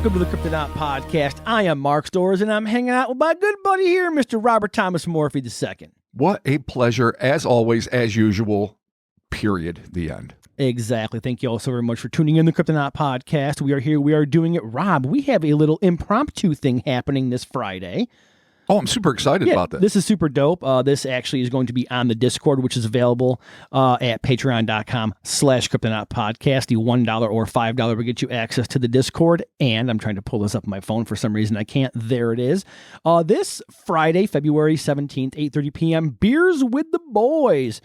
Welcome to the Cryptonaut podcast. I am Mark Storrs, and I'm hanging out with my good buddy here, Mr. Robert Thomas Morphy II. What a pleasure, as always, as usual, period, the end. Exactly. Thank you all so very much for tuning in the Cryptonaut podcast. We are here. We are doing it. Rob, we have a little impromptu thing happening this Friday. Oh, I'm super excited about this. This is super dope. This actually is going to be on the Discord, which is available at patreon.com/Cryptonaut podcast. The $1 or $5 will get you access to the Discord. And I'm trying to pull this up on my phone. For some reason, I can't. There it is. This Friday, February 17th, 8:30 p.m., Beers with the Boys.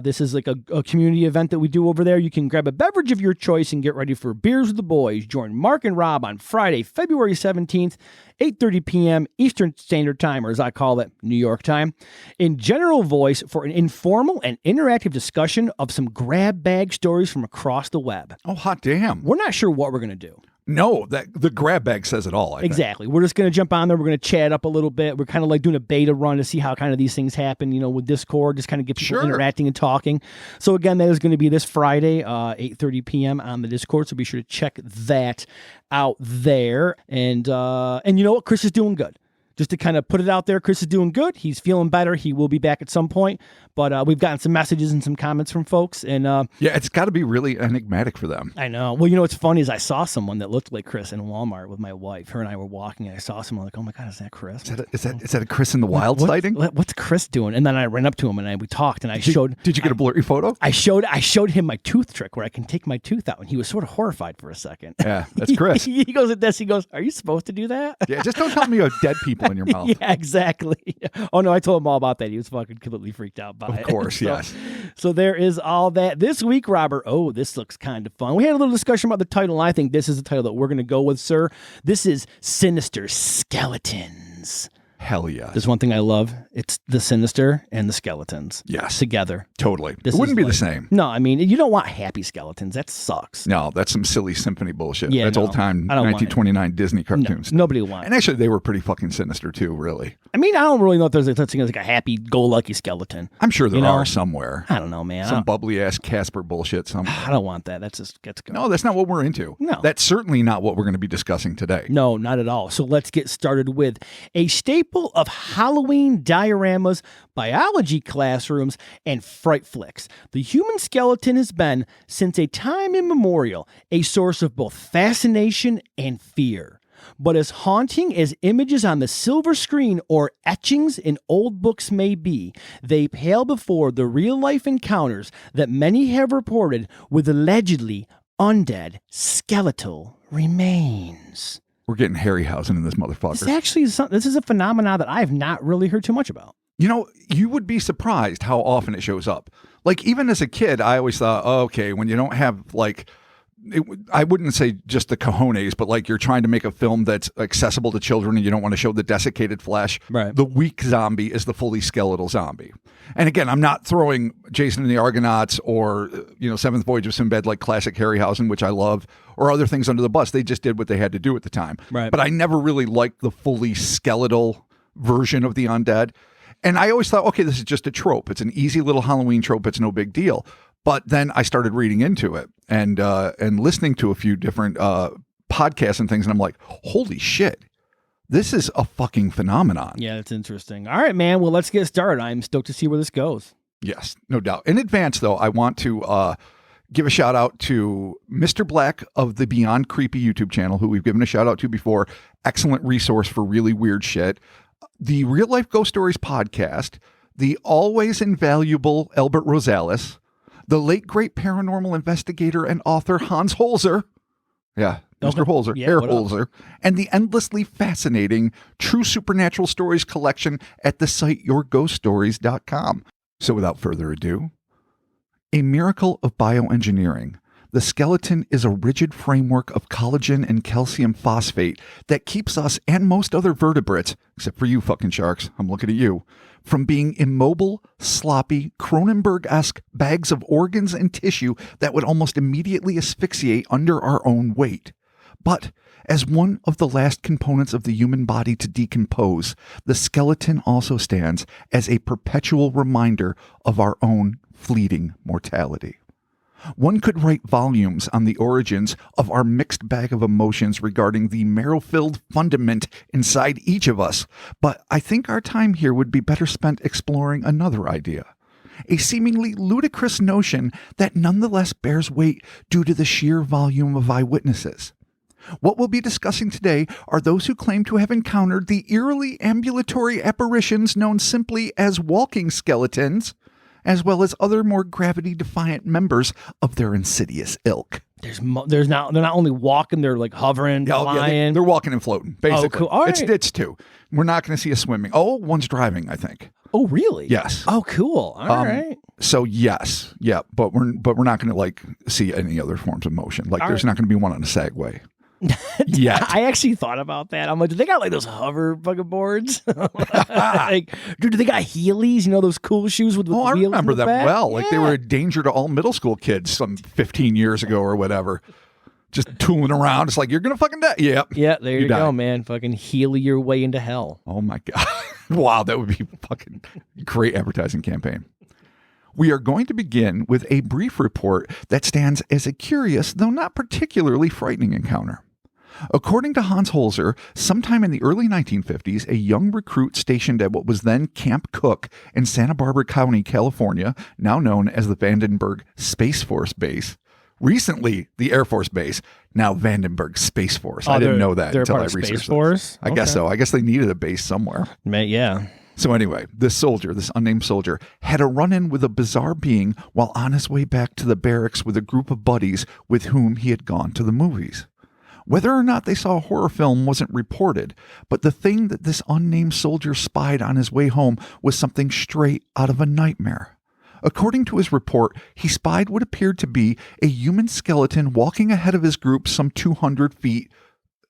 This is like a community event that we do over there. You can grab a beverage of your choice and get ready for Beers with the Boys. Join Mark and Rob on Friday, February 17th, 8:30 p.m. Eastern Standard Time, or as I call it, New York time, in general voice for an informal and interactive discussion of some grab bag stories from across the web. Oh, hot damn. We're not sure what we're going to do. No, the grab bag says it all, I think. Exactly. We're just going to jump on there. We're going to chat up a little bit. We're kind of like doing a beta run to see how kind of these things happen, you know, with Discord, just kind of get people interacting and talking. So again, that is going to be this Friday, 8:30 p.m. on the Discord. So be sure to check that out there. And you know what? Chris is doing good. Just to kind of put it out there, Chris is doing good. He's feeling better. He will be back at some point. But we've gotten some messages and some comments from folks. And yeah, it's got to be really enigmatic for them. I know. Well, you know what's funny is I saw someone that looked like Chris in Walmart with my wife. Her and I were walking, and I saw someone like, oh my God, is that Chris? Is that a Chris in the Wild sighting? What's Chris doing? And then I ran up to him and we talked, and Did you get a blurry photo? I showed him my tooth trick where I can take my tooth out, and he was sort of horrified for a second. Yeah, that's Chris. He goes at this. He goes, "Are you supposed to do that?" Yeah, just don't tell me you have dead people in your mouth. Yeah, exactly. Oh no, I told him all about that. He was fucking completely freaked out by it. Of course, yes. So there is all that. This week, Robert, this looks kind of fun. We had a little discussion about the title, and I think this is the title that we're going to go with, sir. This is Sinister Skeletons. Hell yes. There's one thing I love. It's the Sinister and the Skeletons. Yes. Together. Totally. It wouldn't be the same. No, I mean, you don't want happy skeletons. That sucks. No, that's some silly symphony bullshit. Yeah, that's old-time 1929 Disney cartoons. No, nobody wants. And actually, they were pretty fucking sinister, too, really. I mean, I don't really know if there's such thing as like a happy-go-lucky skeleton. I'm sure there are somewhere. I don't know, man. Some bubbly-ass Casper bullshit somewhere. I don't want that. That's just gets going. No, that's not what we're into. No. That's certainly not what we're going to be discussing today. No, not at all. So let's get started with a staple of Halloween dioramas, biology classrooms, and fright flicks. The human skeleton has been, since a time immemorial, a source of both fascination and fear. But as haunting as images on the silver screen or etchings in old books may be, they pale before the real-life encounters that many have reported with allegedly undead skeletal remains. We're getting Harryhausen in this motherfucker. This is a phenomenon that I have not really heard too much about. You know, you would be surprised how often it shows up. Like, even as a kid, I always thought, oh, okay, when you don't have, like, I wouldn't say just the cojones, but like you're trying to make a film that's accessible to children and you don't want to show the desiccated flesh. Right. The weak zombie is the fully skeletal zombie. And again, I'm not throwing Jason and the Argonauts or, Seventh Voyage of Sinbad, like classic Harryhausen, which I love, or other things under the bus. They just did what they had to do at the time. Right. But I never really liked the fully skeletal version of the undead. And I always thought, okay, this is just a trope. It's an easy little Halloween trope. It's no big deal. But then I started reading into it and listening to a few different podcasts and things, and I'm like, holy shit, this is a fucking phenomenon. Yeah, that's interesting. All right, man. Well, let's get started. I'm stoked to see where this goes. Yes, no doubt. In advance, though, I want to give a shout out to Mr. Black of the Beyond Creepy YouTube channel, who we've given a shout out to before. Excellent resource for really weird shit. The Real Life Ghost Stories podcast, the always invaluable Albert Rosales, the late great paranormal investigator and author Hans Holzer. Yeah, Mr. Holzer, Herr Holzer, and the endlessly fascinating True Supernatural Stories collection at the site yourghoststories.com. So without further ado, a miracle of bioengineering. The skeleton is a rigid framework of collagen and calcium phosphate that keeps us and most other vertebrates, except for you fucking sharks, I'm looking at you, from being immobile, sloppy, Cronenberg-esque bags of organs and tissue that would almost immediately asphyxiate under our own weight. But as one of the last components of the human body to decompose, the skeleton also stands as a perpetual reminder of our own fleeting mortality. One could write volumes on the origins of our mixed bag of emotions regarding the marrow-filled fundament inside each of us, but I think our time here would be better spent exploring another idea. A seemingly ludicrous notion that nonetheless bears weight due to the sheer volume of eyewitnesses. What we'll be discussing today are those who claim to have encountered the eerily ambulatory apparitions known simply as walking skeletons, as well as other more gravity-defiant members of their insidious ilk. They're not only walking, they're like hovering, flying. Yeah, they're walking and floating, basically. Oh, cool. All right. It's two. We're not going to see a swimming. Oh, one's driving, I think. Oh, really? Yes. Oh, cool. All right. So yes, yeah, but we're not going to like see any other forms of motion. Like there's not going to be one on a Segway. Yeah, I actually thought about that. I'm like, do they got like those hover fucking boards? Like, dude, do they got Heelys? You know those cool shoes with I wheels remember in the them back? well. Like they were a danger to all middle school kids some 15 years ago or whatever. Just tooling around. It's like, you're going to fucking die. Yep. Yeah, there you die. go, man. Fucking Heely your way into hell. Oh my God. Wow, that would be a fucking great advertising campaign. We are going to begin with a brief report that stands as a curious, though not particularly frightening encounter. According to Hans Holzer, sometime in the early 1950s, a young recruit stationed at what was then Camp Cook in Santa Barbara County, California, now known as the Vandenberg Space Force Base, recently the Air Force Base, now Vandenberg Space Force. I didn't know that until I researched Space Force? I guess so. I guess they needed a base somewhere. Yeah. So anyway, this unnamed soldier, had a run-in with a bizarre being while on his way back to the barracks with a group of buddies with whom he had gone to the movies. Whether or not they saw a horror film wasn't reported, but the thing that this unnamed soldier spied on his way home was something straight out of a nightmare. According to his report, he spied what appeared to be a human skeleton walking ahead of his group some 200 feet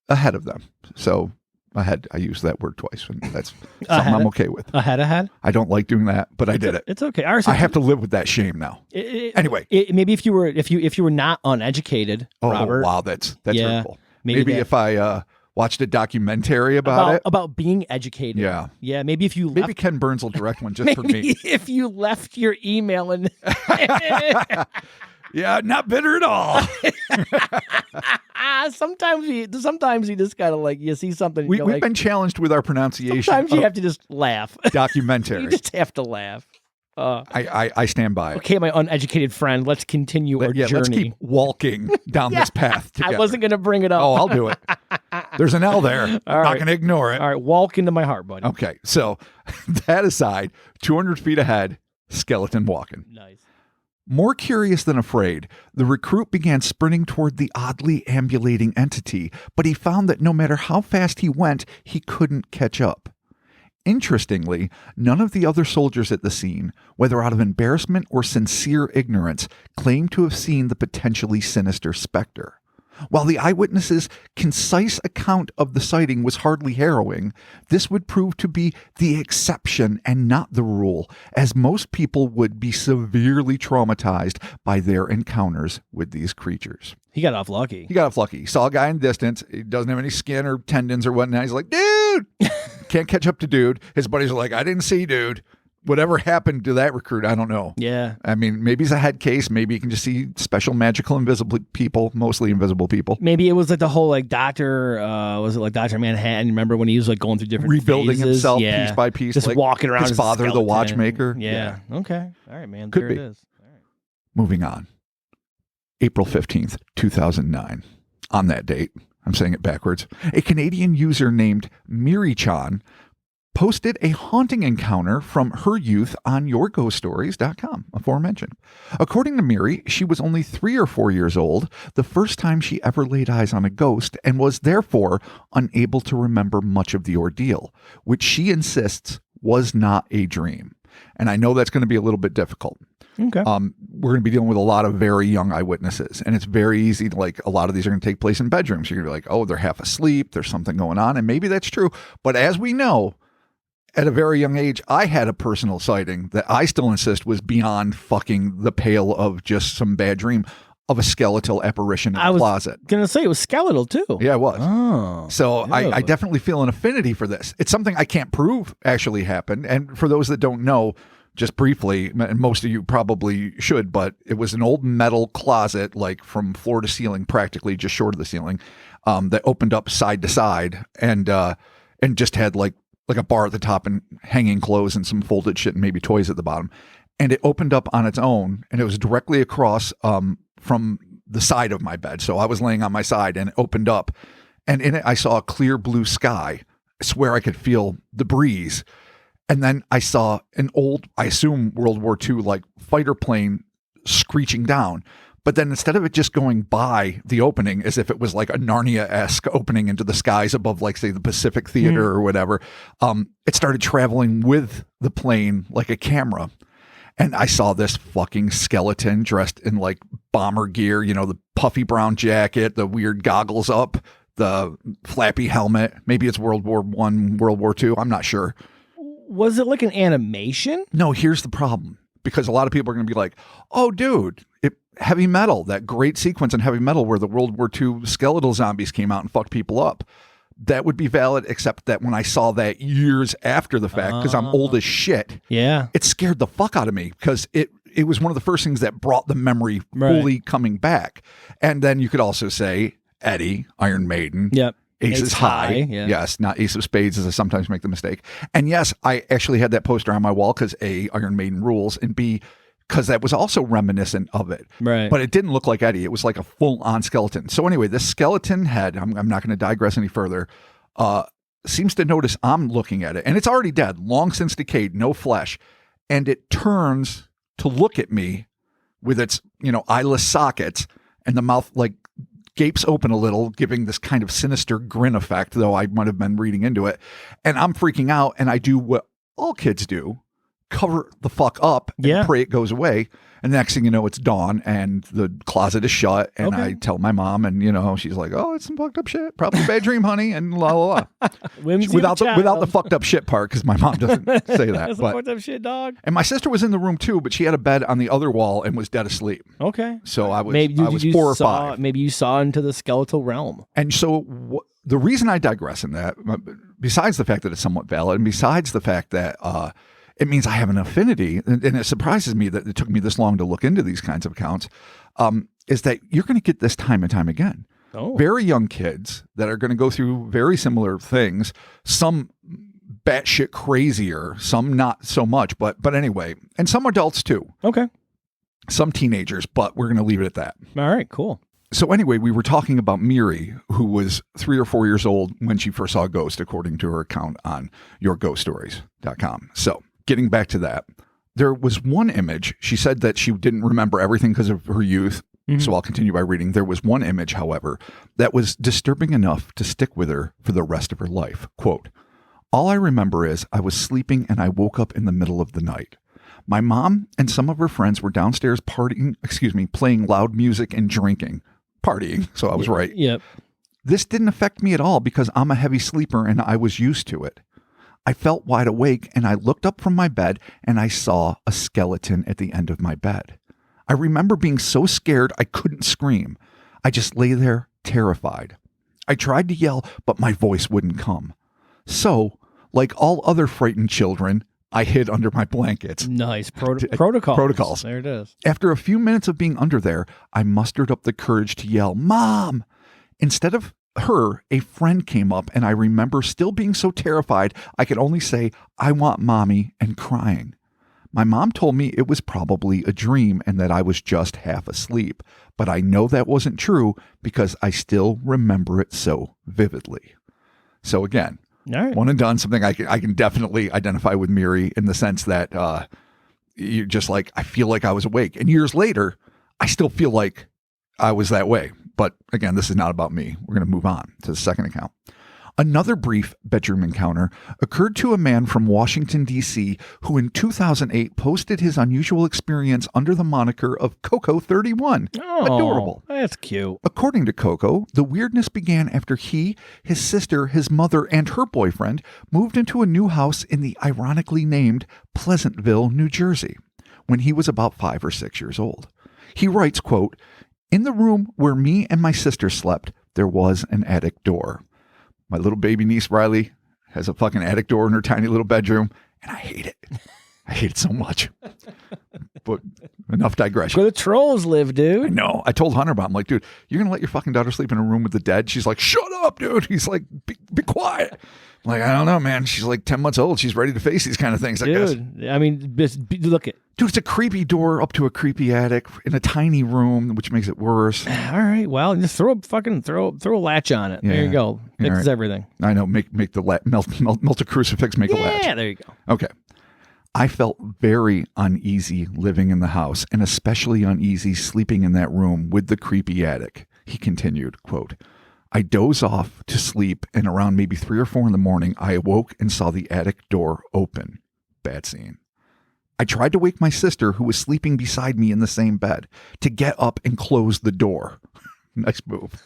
ahead of them. So ahead, I used that word twice, and that's something I'm okay with. Ahead? I don't like doing that, but I did it. It's okay. I have to live with that shame now. Anyway. Maybe if you were not uneducated, Robert. Wow, that's hurtful. Maybe if I watched a documentary about it. About being educated. Yeah. Yeah, maybe if you left. Maybe Ken Burns will direct one just for me. If you left your email and yeah, not bitter at all. Sometimes you just gotta like, you see something. We've been challenged with our pronunciation. Sometimes you have to just laugh. Documentary. You just have to laugh. I stand by it. Okay, my uneducated friend, let's continue our journey. Let's keep walking down this path together. I wasn't going to bring it up. Oh, I'll do it. There's an L there. I'm not going to ignore it. All right, walk into my heart, buddy. Okay, so that aside, 200 feet ahead, skeleton walking. Nice. More curious than afraid, the recruit began sprinting toward the oddly ambulating entity, but he found that no matter how fast he went, he couldn't catch up. Interestingly, none of the other soldiers at the scene, whether out of embarrassment or sincere ignorance, claimed to have seen the potentially sinister specter. While the eyewitnesses' concise account of the sighting was hardly harrowing, this would prove to be the exception and not the rule, as most people would be severely traumatized by their encounters with these creatures. He got off lucky. He saw a guy in the distance. He doesn't have any skin or tendons or whatnot. He's like, dude! Can't catch up to dude. His buddies are like, I didn't see dude. Whatever happened to that recruit, I don't know. Yeah. I mean, maybe it's a head case. Maybe you can just see special magical invisible people, mostly invisible people. Maybe it was like the whole like Doctor, was it like Dr. Manhattan? Remember when he was like going through different rebuilding phases? himself piece by piece. Just like walking around his as father, a the watchmaker. Yeah. Okay. All right, man. Could there be. It is. All right. Moving on. April 15th, 2009. On that date, I'm saying it backwards, a Canadian user named Miri-chan posted a haunting encounter from her youth on yourghoststories.com, aforementioned. According to Miri, she was only 3 or 4 years old the first time she ever laid eyes on a ghost and was therefore unable to remember much of the ordeal, which she insists was not a dream. And I know that's going to be a little bit difficult. Okay. We're going to be dealing with a lot of very young eyewitnesses, and it's very easy to like, a lot of these are going to take place in bedrooms. You're going to be like, oh, they're half asleep. There's something going on. And maybe that's true. But as we know, at a very young age, I had a personal sighting that I still insist was beyond fucking the pale of just some bad dream of a skeletal apparition in a closet. I was going to say it was skeletal too. Yeah, it was. Oh. So I definitely feel an affinity for this. It's something I can't prove actually happened. And for those that don't know, just briefly, and most of you probably should, but it was an old metal closet, like from floor to ceiling, practically just short of the ceiling, that opened up side to side and just had like a bar at the top and hanging clothes and some folded shit and maybe toys at the bottom. And it opened up on its own, and it was directly across from the side of my bed. So I was laying on my side, and it opened up, and in it I saw a clear blue sky. I swear I could feel the breeze. And then I saw an old, I assume World War II, like fighter plane screeching down. But then instead of it just going by the opening as if it was like a Narnia-esque opening into the skies above, like, say, the Pacific Theater or whatever, it started traveling with the plane like a camera. And I saw this fucking skeleton dressed in like bomber gear, you know, the puffy brown jacket, the weird goggles up, the flappy helmet. Maybe it's World War I, World War II. I'm not sure. Was it like an animation? No, here's the problem. Because a lot of people are going to be like, oh, dude, Heavy Metal, that great sequence in Heavy Metal where the World War II skeletal zombies came out and fucked people up. That would be valid, except that when I saw that years after the fact, because I'm old as shit, it scared the fuck out of me because it was one of the first things that brought the memory fully coming back. And then you could also say Eddie, Iron Maiden. Yep. Aces High. Yeah. Yes, not Ace of Spades, as I sometimes make the mistake. And yes, I actually had that poster on my wall because A, Iron Maiden rules, and B, because that was also reminiscent of it. Right. But it didn't look like Eddie. It was like a full-on skeleton. So anyway, this skeleton head, I'm not going to digress any further, seems to notice I'm looking at it. And it's already dead, long since decayed, no flesh. And it turns to look at me with its, eyeless sockets, and the mouth like gapes open a little, giving this kind of sinister grin effect, though I might have been reading into it. And I'm freaking out, and I do what all kids do, cover the fuck up and pray it goes away. And the next thing you know, it's dawn and the closet is shut. And I tell my mom, and she's like, "Oh, it's some fucked up shit. Probably a bad dream, honey." And la la la. Without the fucked up shit part, because my mom doesn't say that. That's fucked up shit, dog. And my sister was in the room too, but she had a bed on the other wall and was dead asleep. Okay. So I was 4 or 5. Maybe you saw into the skeletal realm. And so the reason I digress in that, besides the fact that it's somewhat valid, and besides the fact that it means I have an affinity, and it surprises me that it took me this long to look into these kinds of accounts, is that you're going to get this time and time again. Oh. Very young kids that are going to go through very similar things, some batshit crazier, some not so much, but anyway, and some adults too. Okay. Some teenagers, but we're going to leave it at that. All right, cool. So anyway, we were talking about Miri, who was 3 or 4 years old when she first saw a ghost, according to her account on yourghoststories.com. So getting back to that, there was one image. She said that she didn't remember everything because of her youth. Mm-hmm. So I'll continue by reading. There was one image, however, that was disturbing enough to stick with her for the rest of her life. Quote, "All I remember is I was sleeping and I woke up in the middle of the night. My mom and some of her friends were downstairs playing loud music and drinking. Partying." So I was right. Yep. "This didn't affect me at all because I'm a heavy sleeper and I was used to it. I felt wide awake and I looked up from my bed and I saw a skeleton at the end of my bed. I remember being so scared I couldn't scream. I just lay there terrified. I tried to yell, but my voice wouldn't come. So, like all other frightened children, I hid under my blankets." Nice. Protocols. Protocols. There it is. "After a few minutes of being under there, I mustered up the courage to yell, 'Mom!' Instead of her, a friend came up, and I remember still being so terrified I could only say, 'I want mommy,' and crying. My mom told me it was probably a dream and that I was just half asleep, but I know that wasn't true because I still remember it so vividly." So again, one and done, something I can definitely identify with Miri in the sense that you're just like, I feel like I was awake. And years later, I still feel like I was that way. But again, this is not about me. We're going to move on to the second account. Another brief bedroom encounter occurred to a man from Washington, D.C., who in 2008 posted his unusual experience under the moniker of Coco31. Oh, adorable. That's cute. According to Coco, the weirdness began after he, his sister, his mother, and her boyfriend moved into a new house in the ironically named Pleasantville, New Jersey, when he was about 5 or 6 years old. He writes, quote, "In the room where me and my sister slept, there was an attic door. My little baby niece, Riley, has a fucking attic door in her tiny little bedroom, and I hate it. I hate it so much. But enough digression. Where the trolls live, I dude. know. I told Hunter about it. I'm like, dude, you're going to let your fucking daughter sleep in a room with the dead? She's like, shut up, dude. He's like, be quiet. I'm like, I don't know, man. She's like 10 months old. She's ready to face these kind of things, I guess. Dude, I mean, look at. Dude, it's a creepy door up to a creepy attic in a tiny room, which makes it worse. All right, well, just throw a latch on it. There you go. Fixes right. everything. I know. Make the melt a crucifix, make a latch. Yeah, there you go. Okay. I felt very uneasy living in the house, and especially uneasy sleeping in that room with the creepy attic. He continued, quote, I doze off to sleep, and around maybe 3 or 4 in the morning, I awoke and saw the attic door open. Bad scene. I tried to wake my sister, who was sleeping beside me in the same bed, to get up and close the door. Nice move.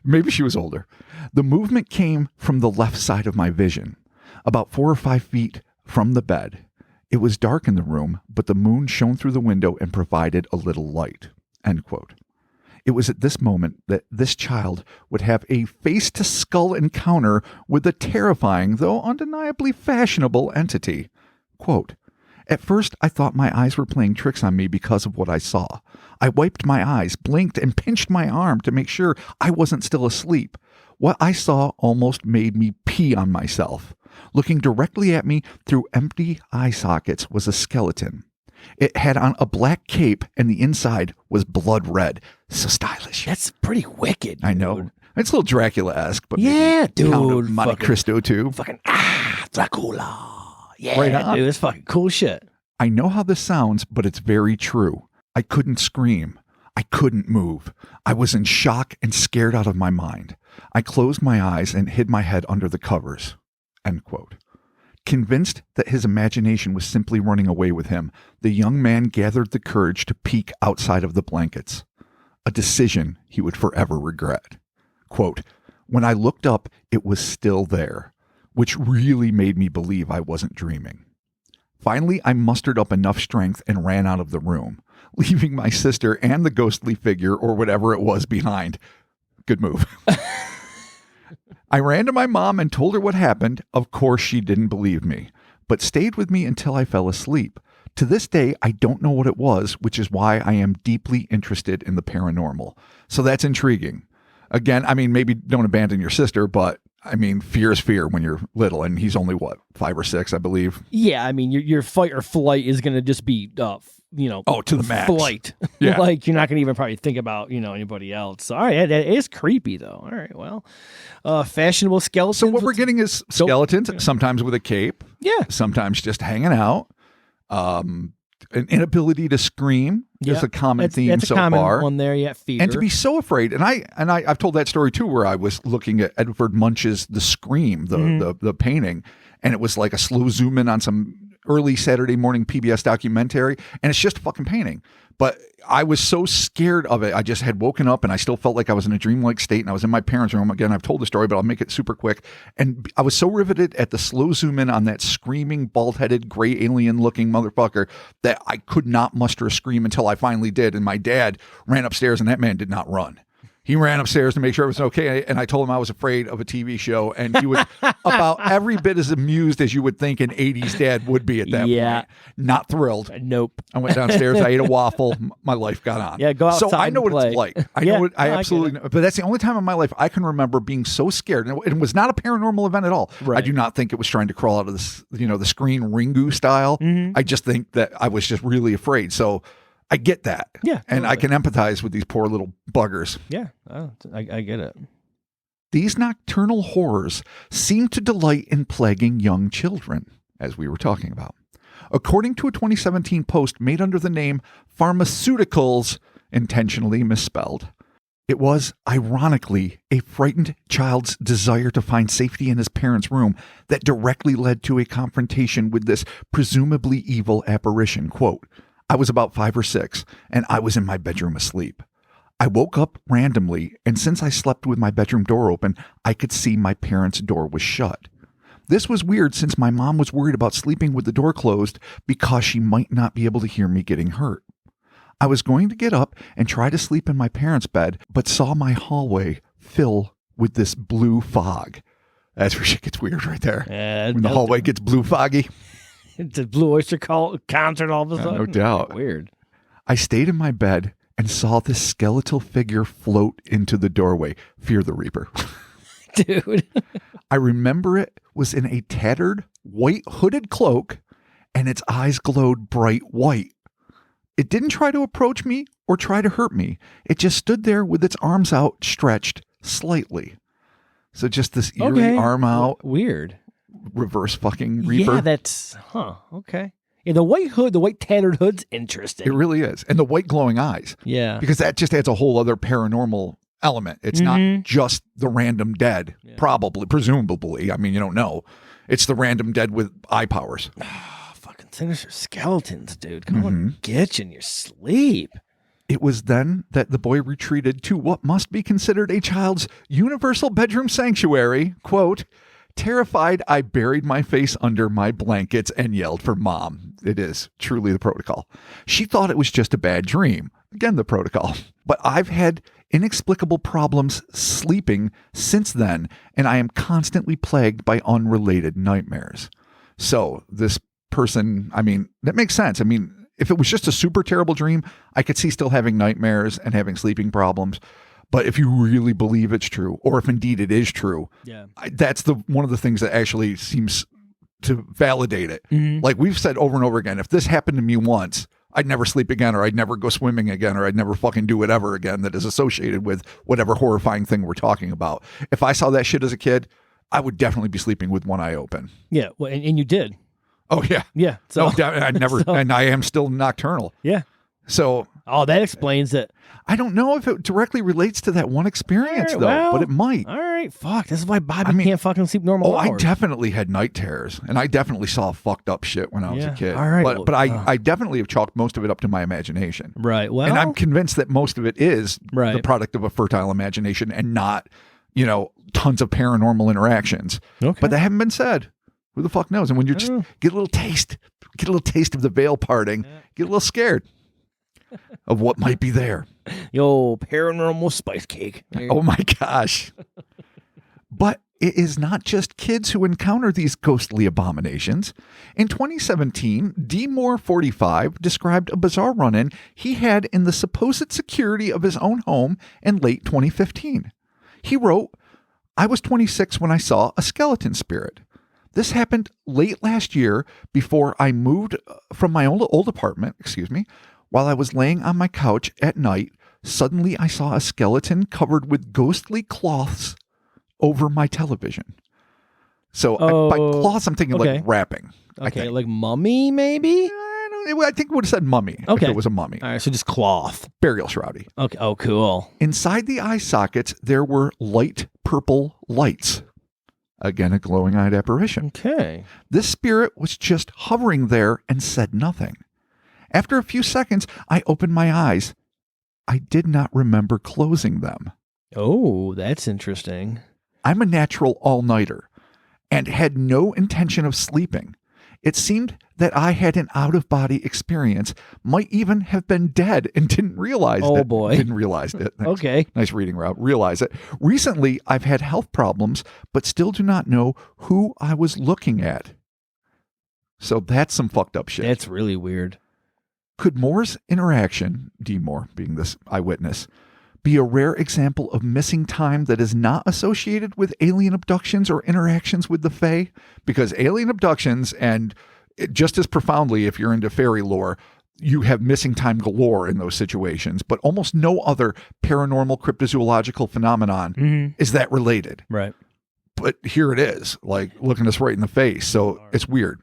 Maybe she was older. The movement came from the left side of my vision, about 4 or 5 feet from the bed. It was dark in the room, but the moon shone through the window and provided a little light. End quote. It was at this moment that this child would have a face-to-skull encounter with a terrifying, though undeniably fashionable entity. Quote, at first, I thought my eyes were playing tricks on me because of what I saw. I wiped my eyes, blinked, and pinched my arm to make sure I wasn't still asleep. What I saw almost made me pee on myself. Looking directly at me through empty eye sockets was a skeleton. It had on a black cape, and the inside was blood red. So stylish. That's pretty wicked. I know. Dude. It's a little Dracula-esque, but yeah, dude. Count of Monte Cristo too. Fucking Dracula. Yeah, right on. Dude, that's fucking cool shit. I know how this sounds, but it's very true. I couldn't scream. I couldn't move. I was in shock and scared out of my mind. I closed my eyes and hid my head under the covers. End quote. Convinced that his imagination was simply running away with him, the young man gathered the courage to peek outside of the blankets. A decision he would forever regret. Quote, when I looked up, it was still there, which really made me believe I wasn't dreaming. Finally, I mustered up enough strength and ran out of the room, leaving my sister and the ghostly figure or whatever it was behind. Good move. I ran to my mom and told her what happened. Of course, she didn't believe me, but stayed with me until I fell asleep. To this day, I don't know what it was, which is why I am deeply interested in the paranormal. So that's intriguing. Again, I mean, maybe don't abandon your sister, but I mean, fear is fear when you're little, and he's only, what, 5 or 6, I believe? Yeah, I mean, your fight or flight is going to just be, to the max. Flight. Yeah. Like, you're not going to even probably think about, anybody else. So, all right, it is creepy, though. All right, well, fashionable skeletons. So what we're getting is skeletons, sometimes with a cape. Yeah. Sometimes just hanging out. An inability to scream is a common theme that's so a common far. one there, yeah. Fear. And to be so afraid, and I've told that story too, where I was looking at Edvard Munch's The Scream, the painting, and it was like a slow zoom in on some early Saturday morning PBS documentary, and it's just a fucking painting. But I was so scared of it. I just had woken up and I still felt like I was in a dreamlike state, and I was in my parents' room. Again, I've told the story, but I'll make it super quick. And I was so riveted at the slow zoom in on that screaming, bald-headed, gray alien-looking motherfucker that I could not muster a scream until I finally did. And my dad ran upstairs, and that man did not run. He ran upstairs to make sure it was okay, and I told him I was afraid of a TV show, and he was about every bit as amused as you would think an 80s dad would be at that point. Not thrilled. Nope. I went downstairs, I ate a waffle, my life got on. Yeah, go outside. So I know and what play. it's like. I absolutely know. But that's the only time in my life I can remember being so scared. And it was not a paranormal event at all. Right. I do not think it was trying to crawl out of this, the screen Ringu style. Mm-hmm. I just think that I was just really afraid. So I get that. Yeah. And I can empathize with these poor little buggers. Yeah, I get it. These nocturnal horrors seem to delight in plaguing young children, as we were talking about. According to a 2017 post made under the name Pharmaceuticals, intentionally misspelled, it was, ironically, a frightened child's desire to find safety in his parents' room that directly led to a confrontation with this presumably evil apparition. Quote, I was about 5 or 6, and I was in my bedroom asleep. I woke up randomly, and since I slept with my bedroom door open, I could see my parents' door was shut. This was weird since my mom was worried about sleeping with the door closed because she might not be able to hear me getting hurt. I was going to get up and try to sleep in my parents' bed, but saw my hallway fill with this blue fog. That's where shit gets weird right there. When the hallway gets blue foggy. The Blue Oyster concert all of a sudden. No doubt. Weird. I stayed in my bed and saw this skeletal figure float into the doorway. Fear the Reaper. Dude. I remember it was in a tattered white hooded cloak and its eyes glowed bright white. It didn't try to approach me or try to hurt me. It just stood there with its arms outstretched slightly. So just this eerie arm out. Weird. Reverse fucking Reaper. Yeah, that's, okay. Yeah, the white hood, the white tattered hood's interesting. It really is. And the white glowing eyes. Yeah. Because that just adds a whole other paranormal element. It's not just the random dead, presumably. I mean, you don't know. It's the random dead with eye powers. Fucking Sinister Skeletons, dude. Come on, get you in your sleep. It was then that the boy retreated to what must be considered a child's universal bedroom sanctuary. Quote, terrified, I buried my face under my blankets and yelled for mom. It is truly the protocol. She thought it was just a bad dream. Again, the protocol. But I've had inexplicable problems sleeping since then, and I am constantly plagued by unrelated nightmares. So this person, I mean, that makes sense. I mean, if it was just a super terrible dream, I could see still having nightmares and having sleeping problems. But if you really believe it's true, or if indeed it is true, that's one of the things that actually seems to validate it. Like we've said over and over again, if this happened to me once, I'd never sleep again, or I'd never go swimming again, or I'd never fucking do whatever again that is associated with whatever horrifying thing we're talking about. If I saw that shit as a kid, I would definitely be sleeping with one eye open. Yeah, well, and you did. Oh, yeah. Yeah. So, no, I never, and I am still nocturnal. Yeah. So. Oh, that explains it. I don't know if it directly relates to that one experience, but it might. All right, fuck. This is why Bobby can't fucking sleep normal hours. I definitely had night terrors, and I definitely saw fucked up shit when I was a kid. All right. But I definitely have chalked most of it up to my imagination. Right. Well. And I'm convinced that most of it is the product of a fertile imagination and not, tons of paranormal interactions. Okay. But that haven't been said. Who the fuck knows? And when you just get a little taste of the veil parting, get a little scared of what might be there. Yo, paranormal spice cake. Oh my gosh. But it is not just kids who encounter these ghostly abominations. In 2017, DMore45 described a bizarre run-in he had in the supposed security of his own home in late 2015. He wrote, I was 26 when I saw a skeleton spirit. This happened late last year before I moved from my old apartment, While I was laying on my couch at night, suddenly I saw a skeleton covered with ghostly cloths over my television. So by cloths, I'm thinking like wrapping. Okay, like mummy maybe? I think it would have said mummy if it was a mummy. All right, so just cloth. Burial shroudy. Okay. Oh, cool. Inside the eye sockets, there were light purple lights. Again, a glowing-eyed apparition. Okay. This spirit was just hovering there and said nothing. After a few seconds, I opened my eyes. I did not remember closing them. Oh, that's interesting. I'm a natural all-nighter and had no intention of sleeping. It seemed that I had an out-of-body experience, might even have been dead and didn't realize it. Oh, boy. Didn't realize it. Okay. Nice reading, Rob. Realize it. Recently, I've had health problems, but still do not know who I was looking at. So that's some fucked up shit. That's really weird. Could Moore's interaction, D. Moore being this eyewitness, be a rare example of missing time that is not associated with alien abductions or interactions with the Fae? Because alien abductions, and just as profoundly if you're into fairy lore, you have missing time galore in those situations, but almost no other paranormal cryptozoological phenomenon is that related. Right. But here it is, like looking us right in the face. So it's weird.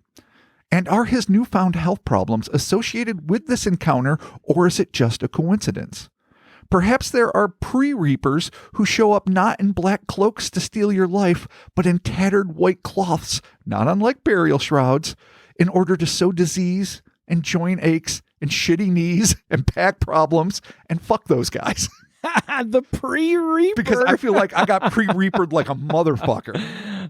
And are his newfound health problems associated with this encounter, or is it just a coincidence? Perhaps there are pre-reapers who show up not in black cloaks to steal your life, but in tattered white cloths, not unlike burial shrouds, in order to sow disease and joint aches and shitty knees and back problems and fuck those guys. The pre-reaper. Because I feel like I got pre-reapered like a motherfucker.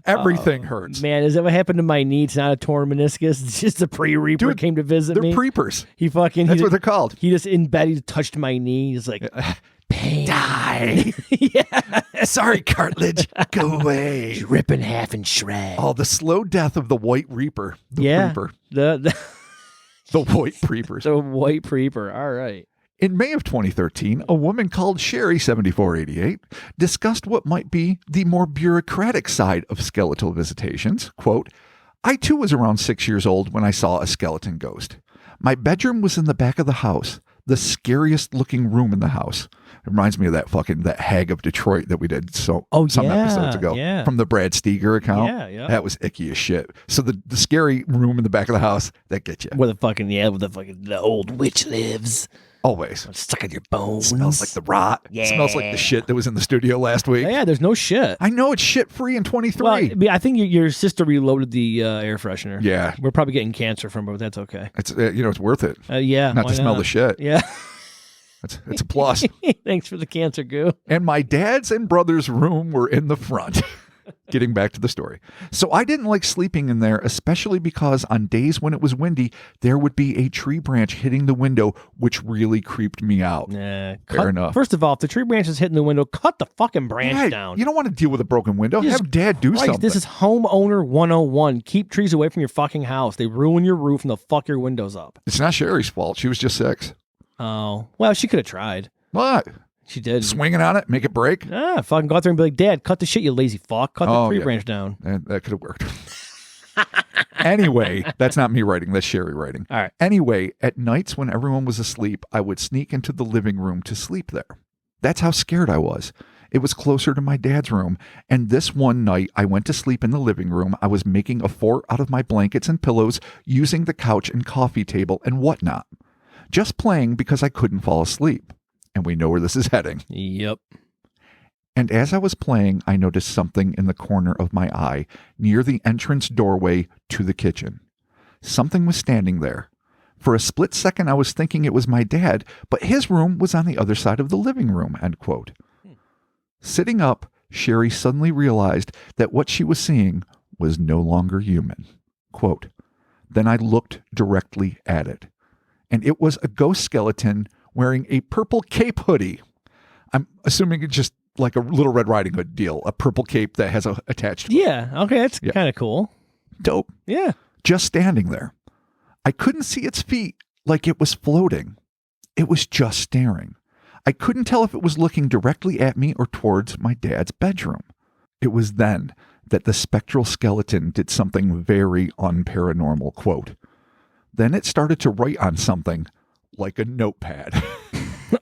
Everything hurts. Man, is that what happened to my knee? It's not a torn meniscus. It's just a pre-reaper came to visit me. They're preepers. That's what they're called. He just in bed, he touched my knee. He's like, pain. Die. Yeah. Sorry, cartilage. Go away. Rip in half and shred. Oh, the slow death of the White Reaper. The Reaper. The White Reapers. the White Reaper. All right. In May of 2013, a woman called Sherry7488 discussed what might be the more bureaucratic side of skeletal visitations. Quote, I too was around 6 years old when I saw a skeleton ghost. My bedroom was in the back of the house, the scariest looking room in the house. It reminds me of that Hag of Detroit that we did some episodes ago from the Brad Steger account. Yeah. That was icky as shit. So the scary room in the back of the house, that gets you. Where the old witch lives. Always. Stuck in your bones. Smells like the rot. Yeah. Smells like the shit that was in the studio last week. Yeah, there's no shit. I know it's shit free in 23. Well, I think your sister reloaded the air freshener. Yeah. We're probably getting cancer from it, but that's okay. It's it's worth it. Yeah. Not to smell the shit. Yeah. It's a plus. Thanks for the cancer goo. And my dad's and brother's room were in the front. Getting back to the story. So I didn't like sleeping in there, especially because on days when it was windy, there would be a tree branch hitting the window, which really creeped me out. Fair enough. First of all, if the tree branch is hitting the window, cut the fucking branch down. You don't want to deal with a broken window. Have Dad do something. This is homeowner 101. Keep trees away from your fucking house. They ruin your roof and they'll fuck your windows up. It's not Sherry's fault. She was just 6. Oh, well, she could have tried. What? She did. Swinging on it, make it break? Fucking go out there and be like, Dad, cut the shit, you lazy fuck. Cut the tree branch down. That could have worked. Anyway, that's not me writing. That's Sherry writing. All right. Anyway, at nights when everyone was asleep, I would sneak into the living room to sleep there. That's how scared I was. It was closer to my dad's room. And this one night, I went to sleep in the living room. I was making a fort out of my blankets and pillows, using the couch and coffee table and whatnot. Just playing because I couldn't fall asleep. And we know where this is heading. Yep. And as I was playing, I noticed something in the corner of my eye near the entrance doorway to the kitchen. Something was standing there. For a split second, I was thinking it was my dad, but his room was on the other side of the living room, end quote. Sitting up, Sherry suddenly realized that what she was seeing was no longer human. Quote, then I looked directly at it. And it was a ghost skeleton wearing a purple cape hoodie. I'm assuming it's just like a Little Red Riding Hood deal, a purple cape that has attached to it. Yeah, okay, that's kind of cool. Dope. Yeah. Just standing there. I couldn't see its feet like it was floating. It was just staring. I couldn't tell if it was looking directly at me or towards my dad's bedroom. It was then that the spectral skeleton did something very unparanormal, quote. Then it started to write on something like a notepad.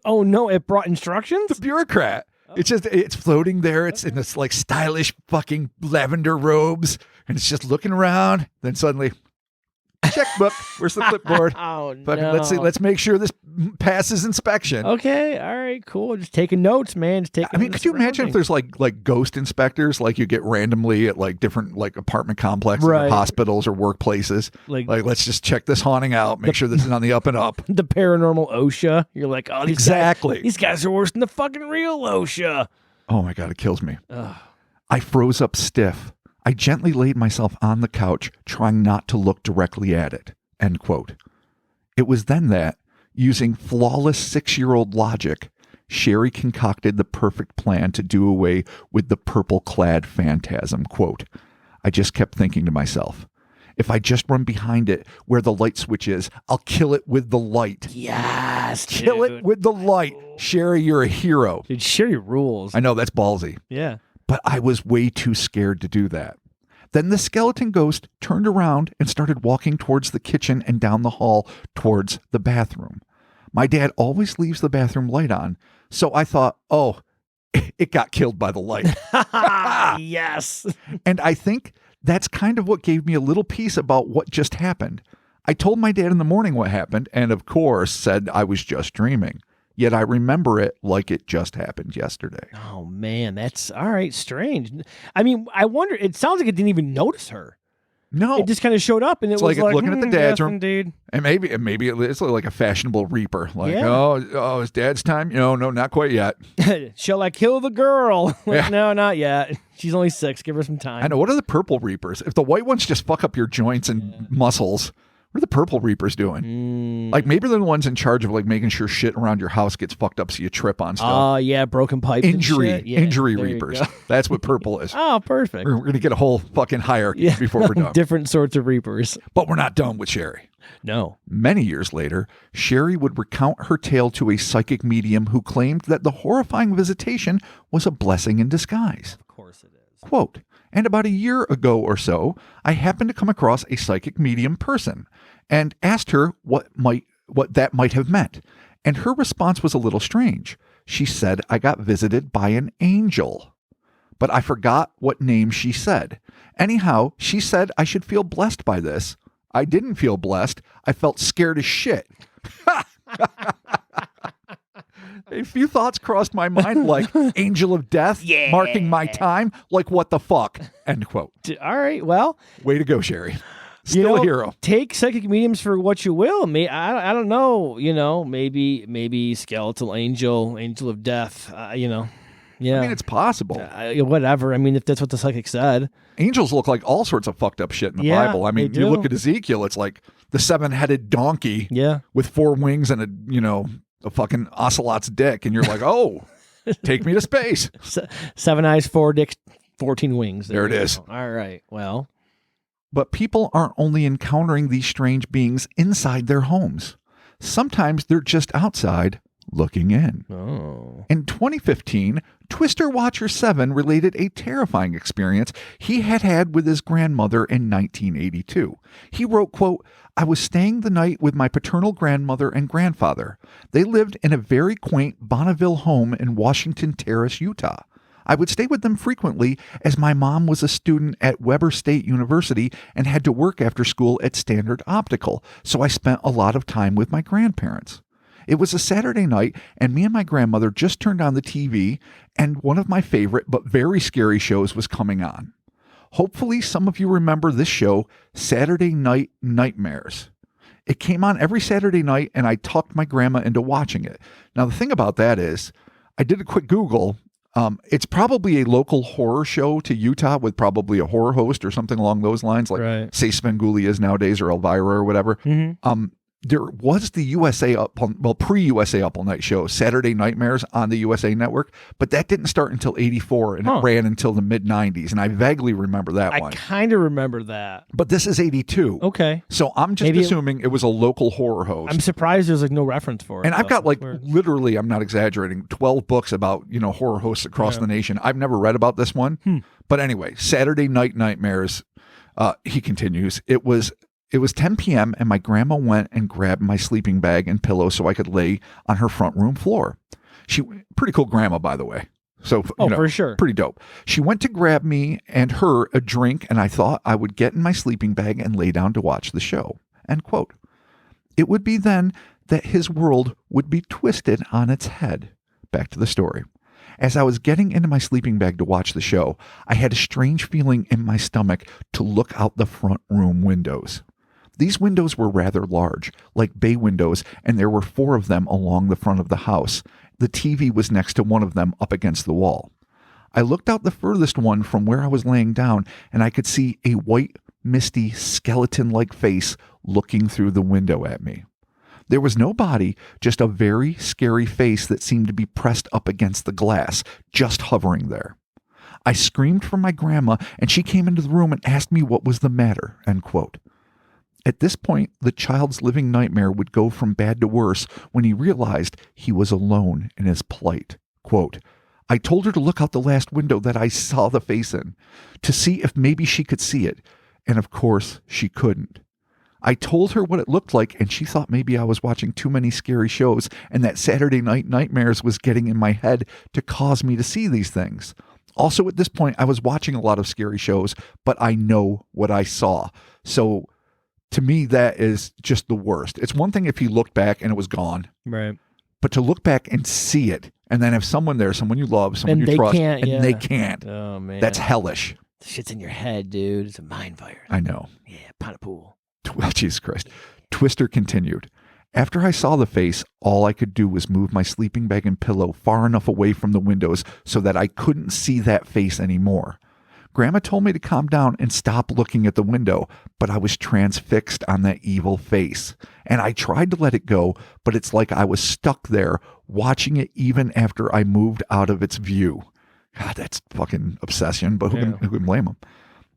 Oh no, it brought instructions? The bureaucrat. It's floating there. It's in this like stylish fucking lavender robes. And it's just looking around. Then suddenly, checkbook. Where's the clipboard? Oh, fucking, no. let's see. Let's make sure this passes inspection. Okay, all right, cool. Just taking notes, man. I mean, could you imagine if there's like ghost inspectors like you get randomly at like different like apartment complexes or hospitals or workplaces? Like let's just check this haunting out, make sure this is on the up and up. The paranormal OSHA. You're like, oh, exactly. These guys are worse than the fucking real OSHA. Oh my God, it kills me. I froze up stiff. I gently laid myself on the couch, trying not to look directly at it, end quote. It was then that, using flawless 6-year-old logic, Sherry concocted the perfect plan to do away with the purple-clad phantasm, quote. I just kept thinking to myself, if I just run behind it where the light switch is, I'll kill it with the light. Yes, Kill it with the light. Sherry, you're a hero. Dude, Sherry rules. I know, that's ballsy. Yeah. But I was way too scared to do that. Then the skeleton ghost turned around and started walking towards the kitchen and down the hall towards the bathroom. My dad always leaves the bathroom light on, so I thought, oh, it got killed by the light. Yes. And I think that's kind of what gave me a little peace about what just happened. I told my dad in the morning what happened, and of course said I was just dreaming. Yet I remember it like it just happened yesterday. Oh, man, that's all right. Strange. I mean, I wonder, it sounds like it didn't even notice her. No. It just kind of showed up and it's was like looking at the dad's yes, room. Indeed. And maybe it's like a fashionable reaper. Like, oh, it's dad's time? No, not quite yet. Shall I kill the girl? Yeah. No, not yet. She's only 6. Give her some time. I know. What are the purple reapers? If the white ones just fuck up your joints and muscles, What are the purple reapers doing? Like maybe they're the ones in charge of like making sure shit around your house gets fucked up so you trip on stuff. Yeah, broken pipes. Injury reapers. That's what purple is. Oh, perfect. We're going to get a whole fucking hierarchy before we're done. Different sorts of reapers. But we're not done with Sherry. No. Many years later, Sherry would recount her tale to a psychic medium who claimed that the horrifying visitation was a blessing in disguise. Of course it is. Quote, and about a year ago or so, I happened to come across a psychic medium person and asked her what that might have meant. And her response was a little strange. She said I got visited by an angel. But I forgot what name she said. Anyhow, she said I should feel blessed by this. I didn't feel blessed. I felt scared as shit. A few thoughts crossed my mind like angel of death marking my time. Like what the fuck? End quote. All right. Well, way to go, Sherry. Still a hero. Take psychic mediums for what you will. I don't know. Maybe skeletal angel of death. Yeah. I mean, it's possible. Whatever. I mean, if that's what the psychic said. Angels look like all sorts of fucked up shit in the Bible. I mean, you look at Ezekiel, it's like the 7-headed donkey with 4 wings and a fucking ocelot's dick. And you're like, oh, take me to space. 7 eyes, 4 dicks, 14 wings. There it is. All right. Well. But people aren't only encountering these strange beings inside their homes. Sometimes they're just outside looking in. Oh. In 2015, Twister Watcher 7 related a terrifying experience he had with his grandmother in 1982. He wrote, quote, I was staying the night with my paternal grandmother and grandfather. They lived in a very quaint Bonneville home in Washington Terrace, Utah. I would stay with them frequently as my mom was a student at Weber State University and had to work after school at Standard Optical, so I spent a lot of time with my grandparents. It was a Saturday night, and me and my grandmother just turned on the TV, and one of my favorite but very scary shows was coming on. Hopefully some of you remember this show, Saturday Night Nightmares. It came on every Saturday night, and I talked my grandma into watching it. Now, the thing about that is, I did a quick Google. It's probably a local horror show to Utah with probably a horror host or something along those lines, like say Svengoolie is nowadays or Elvira or whatever. Mm-hmm. There was the pre-USA Up All Night show, Saturday Nightmares on the USA Network, but that didn't start until 84 and it ran until the mid-90s, and I vaguely remember that one. I kind of remember that. But this is 82. Okay. So I'm just assuming it was a local horror host. I'm surprised there's like no reference for it. And I've got literally, I'm not exaggerating, 12 books about, horror hosts across the nation. I've never read about this one. But anyway, Saturday Night Nightmares, he continues, It was 10 p.m. and my grandma went and grabbed my sleeping bag and pillow so I could lay on her front room floor. Pretty cool grandma, by the way. So, for sure. Pretty dope. She went to grab me and her a drink, and I thought I would get in my sleeping bag and lay down to watch the show. End quote. It would be then that his world would be twisted on its head. Back to the story. As I was getting into my sleeping bag to watch the show, I had a strange feeling in my stomach to look out the front room windows. These windows were rather large, like bay windows, and there were 4 of them along the front of the house. The TV was next to one of them up against the wall. I looked out the furthest one from where I was laying down, and I could see a white, misty, skeleton-like face looking through the window at me. There was no body, just a very scary face that seemed to be pressed up against the glass, just hovering there. I screamed for my grandma, and she came into the room and asked me what was the matter, end quote. At this point, the child's living nightmare would go from bad to worse when he realized he was alone in his plight. Quote, I told her to look out the last window that I saw the face in, to see if maybe she could see it, and of course she couldn't. I told her what it looked like, and she thought maybe I was watching too many scary shows and that Saturday Night Nightmares was getting in my head to cause me to see these things. Also, at this point, I was watching a lot of scary shows, but I know what I saw. So to me, that is just the worst. It's one thing if you looked back and it was gone. Right. But to look back and see it, and then have someone there, someone you love, someone you trust, and they can't. Oh, man. That's hellish. Shit's in your head, dude. It's a mind fire. I know. Yeah, pot of pool. Jesus Christ. Twister continued. After I saw the face, all I could do was move my sleeping bag and pillow far enough away from the windows so that I couldn't see that face anymore. Grandma told me to calm down and stop looking at the window, but I was transfixed on that evil face. And I tried to let it go, but it's like I was stuck there watching it even after I moved out of its view. God, that's fucking obsession, but who can blame them?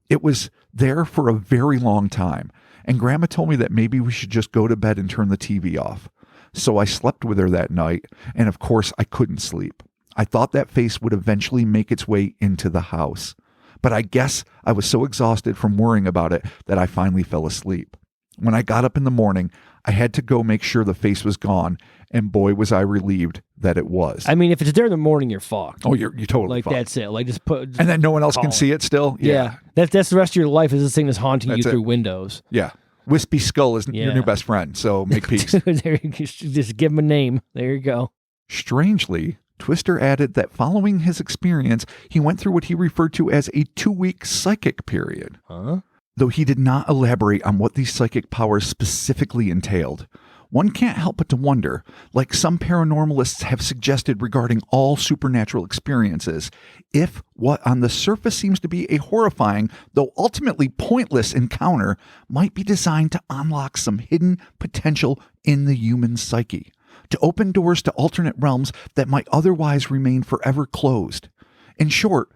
It was there for a very long time, and Grandma told me that maybe we should just go to bed and turn the TV off. So I slept with her that night, and of course I couldn't sleep. I thought that face would eventually make its way into the house. But I guess I was so exhausted from worrying about it that I finally fell asleep. When I got up in the morning, I had to go make sure the face was gone, and boy, was I relieved that it was. I mean, if it's there in the morning, you're fucked. Oh, you're totally like fucked. That's it. Like just put, and then no one else can see it still. Yeah, that's the rest of your life. Is this thing that's haunting you through windows? Yeah, Wispy Skull is your new best friend. So make peace. There you go. Just give him a name. There you go. Strangely, Twister added that following his experience, he went through what he referred to as a 2-week psychic period. Huh? Though he did not elaborate on what these psychic powers specifically entailed. One can't help but to wonder, like some paranormalists have suggested regarding all supernatural experiences, if what on the surface seems to be a horrifying, though ultimately pointless encounter, might be designed to unlock some hidden potential in the human psyche, to open doors to alternate realms that might otherwise remain forever closed. In short,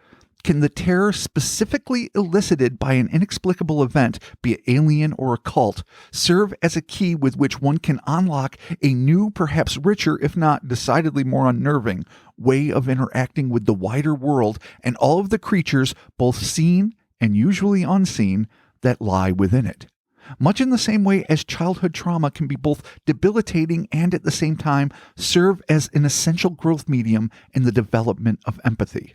can the terror specifically elicited by an inexplicable event, be it alien or occult, serve as a key with which one can unlock a new, perhaps richer, if not decidedly more unnerving, way of interacting with the wider world and all of the creatures, both seen and usually unseen, that lie within it? Much in the same way as childhood trauma can be both debilitating and at the same time serve as an essential growth medium in the development of empathy.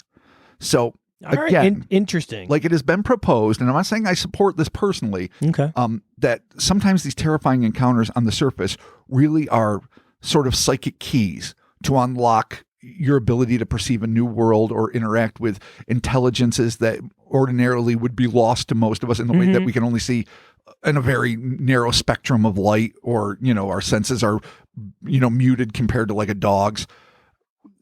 So, again, interesting. Like it has been proposed, and I'm not saying I support this personally, that sometimes these terrifying encounters on the surface really are sort of psychic keys to unlock your ability to perceive a new world or interact with intelligences that ordinarily would be lost to most of us in the way that we can only see in a very narrow spectrum of light, or, our senses are, muted compared to like a dog's.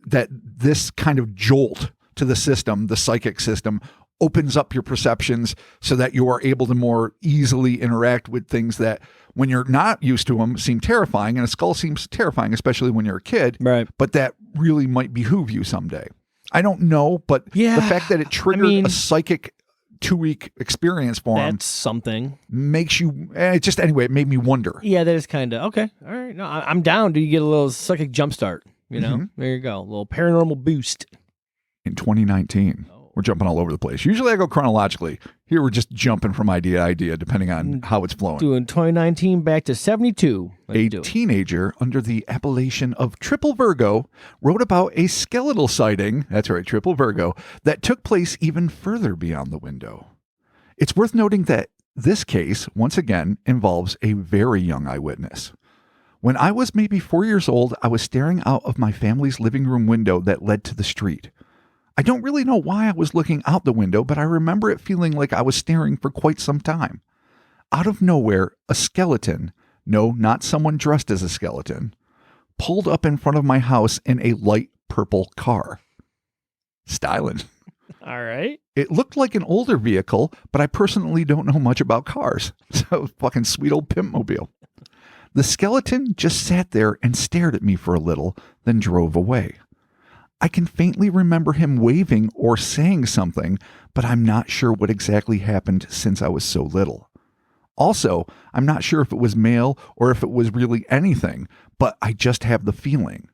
That this kind of jolt to the system, the psychic system, opens up your perceptions so that you are able to more easily interact with things that when you're not used to them seem terrifying, and a skull seems terrifying, especially when you're a kid, right? But that really might behoove you someday. I don't know, but the fact that it triggered a psychic 2-week experience for him, that's something, makes you it made me wonder. Yeah, that is kind of okay. All right, no, I'm down. Do you get a little psychic jumpstart? There you go, a little paranormal boost. In 2019, we're jumping all over the place. Usually I go chronologically. Here we're just jumping from idea to idea, depending on how it's flowing. Doing 2019 back to 72. A teenager under the appellation of Triple Virgo wrote about a skeletal sighting, that's right, Triple Virgo, that took place even further beyond the window. It's worth noting that this case, once again, involves a very young eyewitness. When I was maybe 4 years old, I was staring out of my family's living room window that led to the street. I don't really know why I was looking out the window, but I remember it feeling like I was staring for quite some time. Out of nowhere, a skeleton, no, not someone dressed as a skeleton, pulled up in front of my house in a light purple car. Styling. All right. It looked like an older vehicle, but I personally don't know much about cars. So fucking sweet old pimp mobile. The skeleton just sat there and stared at me for a little, then drove away. I can faintly remember him waving or saying something, but I'm not sure what exactly happened since I was so little. Also, I'm not sure if it was male or if it was really anything, but I just have the feeling.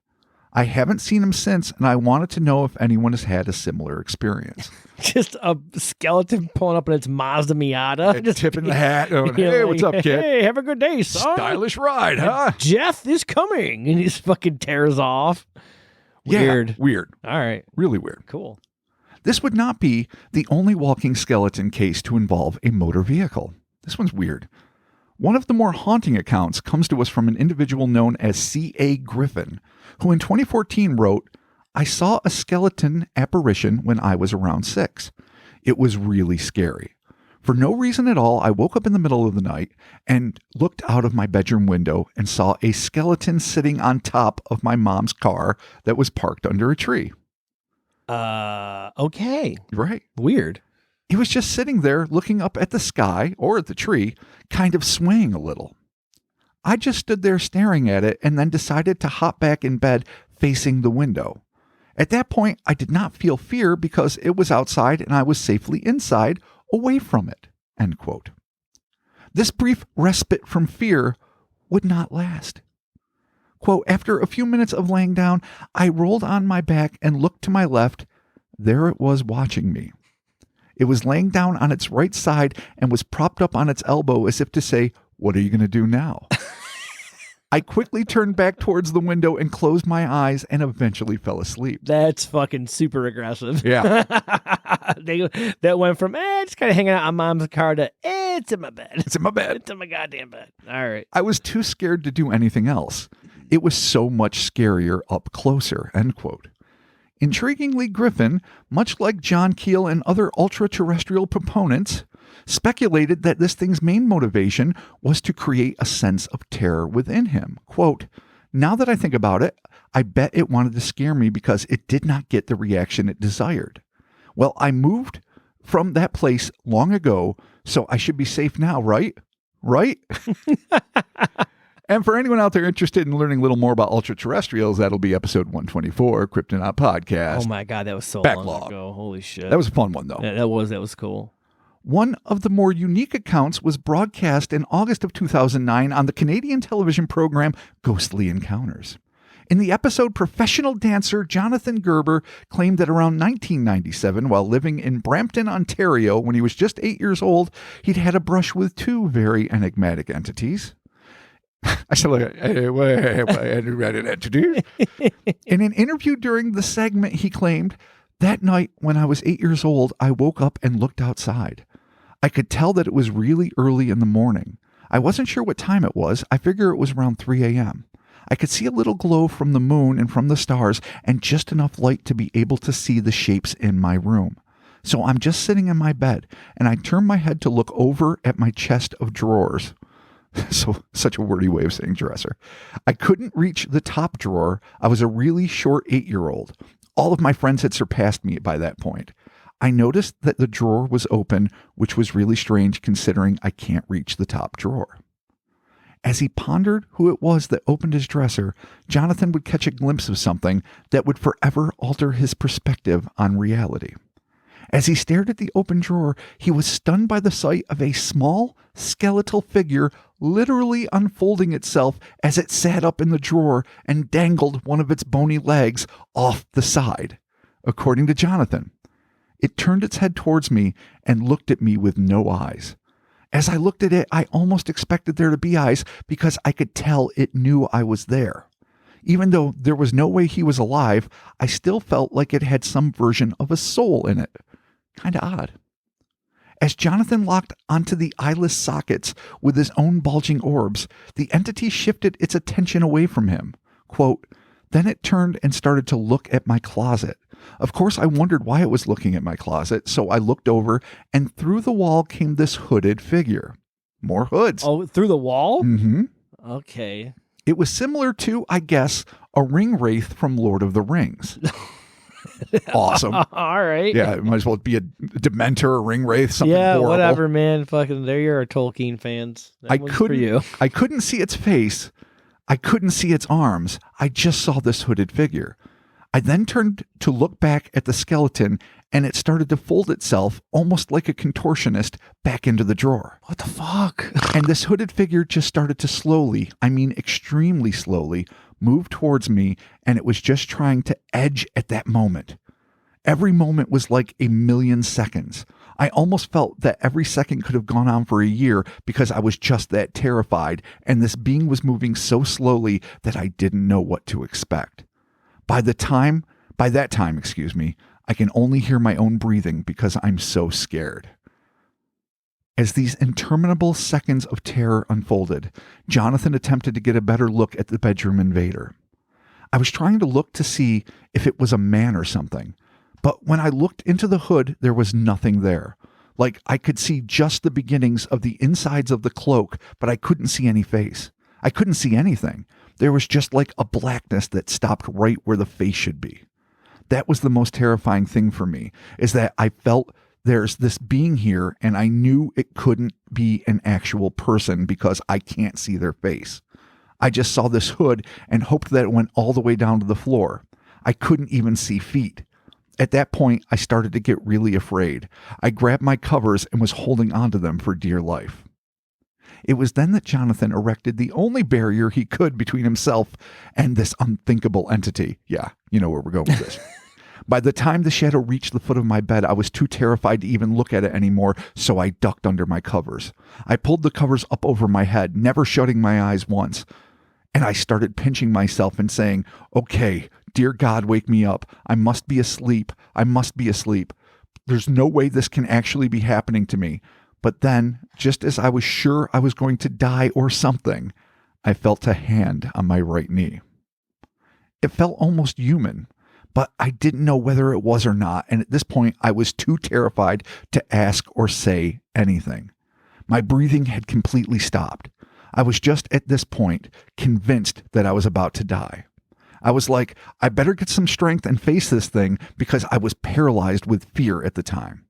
I haven't seen him since, and I wanted to know if anyone has had a similar experience. Just a skeleton pulling up in its Mazda Miata. Just tipping the hat. Going, hey, what's up, kid? Hey, have a good day, son. Stylish ride, huh? Jeff is coming. And he just fucking tears off. Weird. Yeah, weird. All right. Really weird. Cool. This would not be the only walking skeleton case to involve a motor vehicle. This one's weird. One of the more haunting accounts comes to us from an individual known as C.A. Griffin, who in 2014 wrote, "I saw a skeleton apparition when I was around 6. It was really scary. For no reason at all, I woke up in the middle of the night and looked out of my bedroom window and saw a skeleton sitting on top of my mom's car that was parked under a tree." Okay. Right. Weird. He was just sitting there looking up at the sky or at the tree, kind of swaying a little. I just stood there staring at it and then decided to hop back in bed facing the window. At that point, I did not feel fear because it was outside and I was safely inside, away from it." End quote. This brief respite from fear would not last. Quote, "After a few minutes of laying down, I rolled on my back and looked to my left. There it was watching me. It was laying down on its right side and was propped up on its elbow as if to say, 'What are you going to do now?' I quickly turned back towards the window and closed my eyes and eventually fell asleep." That's fucking super aggressive. Yeah. That went from, just kind of hanging out on mom's car to, it's in my bed. It's in my bed. It's in my goddamn bed. All right. I was too scared to do anything else. It was so much scarier up closer, end quote. Intriguingly, Griffin, much like John Keel and other ultra-terrestrial proponents, speculated that this thing's main motivation was to create a sense of terror within him. Quote, "Now that I think about it, I bet it wanted to scare me because it did not get the reaction it desired. Well, I moved from that place long ago, so I should be safe now, right? Right?" And for anyone out there interested in learning a little more about ultra-terrestrials, that'll be episode 124, Cryptonaut Podcast. Oh my God, that was so Backlog. long ago. Holy shit. That was a fun one, though. Yeah, that was cool. One of the more unique accounts was broadcast in August of 2009 on the Canadian television program Ghostly Encounters. In the episode, professional dancer Jonathan Gerber claimed that around 1997, while living in Brampton, Ontario, when he was just 8 years old, he'd had a brush with two very enigmatic entities. I said, enigmatic entities? In an interview during the segment, he claimed, "That night when I was 8 years old, I woke up and looked outside. I could tell that it was really early in the morning. I wasn't sure what time it was. I figure it was around 3 a.m. I could see a little glow from the moon and from the stars and just enough light to be able to see the shapes in my room. So I'm just sitting in my bed and I turned my head to look over at my chest of drawers." So such a wordy way of saying dresser. "I couldn't reach the top drawer. I was a really short 8-year-old. All of my friends had surpassed me by that point. I noticed that the drawer was open, which was really strange considering I can't reach the top drawer." As he pondered who it was that opened his dresser, Jonathan would catch a glimpse of something that would forever alter his perspective on reality. As he stared at the open drawer, he was stunned by the sight of a small, skeletal figure literally unfolding itself as it sat up in the drawer and dangled one of its bony legs off the side. According to Jonathan, it turned its head towards me and looked at me with no eyes. As I looked at it, I almost expected there to be eyes because I could tell it knew I was there. Even though there was no way he was alive, I still felt like it had some version of a soul in it. Kind of odd. As Jonathan locked onto the eyeless sockets with his own bulging orbs, the entity shifted its attention away from him. Quote, "Then it turned and started to look at my closet. Of course, I wondered why it was looking at my closet, so I looked over, and through the wall came this hooded figure." More hoods. Oh, through the wall? Mm-hmm. Okay. It was similar to, I guess, a ring wraith from Lord of the Rings. Awesome. All right. Yeah, it might as well be a Dementor, a ring wraith, something horrible. Whatever, man. Fucking, there you're a Tolkien fans. That one's for you. I couldn't see its face. I couldn't see its arms. I just saw this hooded figure. I then turned to look back at the skeleton, and it started to fold itself, almost like a contortionist, back into the drawer. What the fuck? And this hooded figure just started to slowly, I mean extremely slowly, move towards me, and it was just trying to edge at that moment. Every moment was like a million seconds. I almost felt that every second could have gone on for a year because I was just that terrified, and this being was moving so slowly that I didn't know what to expect. By that time, I can only hear my own breathing because I'm so scared. As these interminable seconds of terror unfolded, Jonathan attempted to get a better look at the bedroom invader. I was trying to look to see if it was a man or something, but when I looked into the hood, there was nothing there. Like I could see just the beginnings of the insides of the cloak, but I couldn't see any face. I couldn't see anything. There was just like a blackness that stopped right where the face should be. That was the most terrifying thing for me, is that I felt there's this being here, and I knew it couldn't be an actual person because I can't see their face. I just saw this hood and hoped that it went all the way down to the floor. I couldn't even see feet. At that point, I started to get really afraid. I grabbed my covers and was holding onto them for dear life. It was then that Jonathan erected the only barrier he could between himself and this unthinkable entity. Yeah, you know where we're going with this. By the time the shadow reached the foot of my bed, I was too terrified to even look at it anymore, so I ducked under my covers. I pulled the covers up over my head, never shutting my eyes once. And I started pinching myself and saying, okay, dear God, wake me up. I must be asleep. I must be asleep. There's no way this can actually be happening to me. But then, just as I was sure I was going to die or something, I felt a hand on my right knee. It felt almost human, but I didn't know whether it was or not. And at this point, I was too terrified to ask or say anything. My breathing had completely stopped. I was just at this point convinced that I was about to die. I was like, I better get some strength and face this thing because I was paralyzed with fear at the time.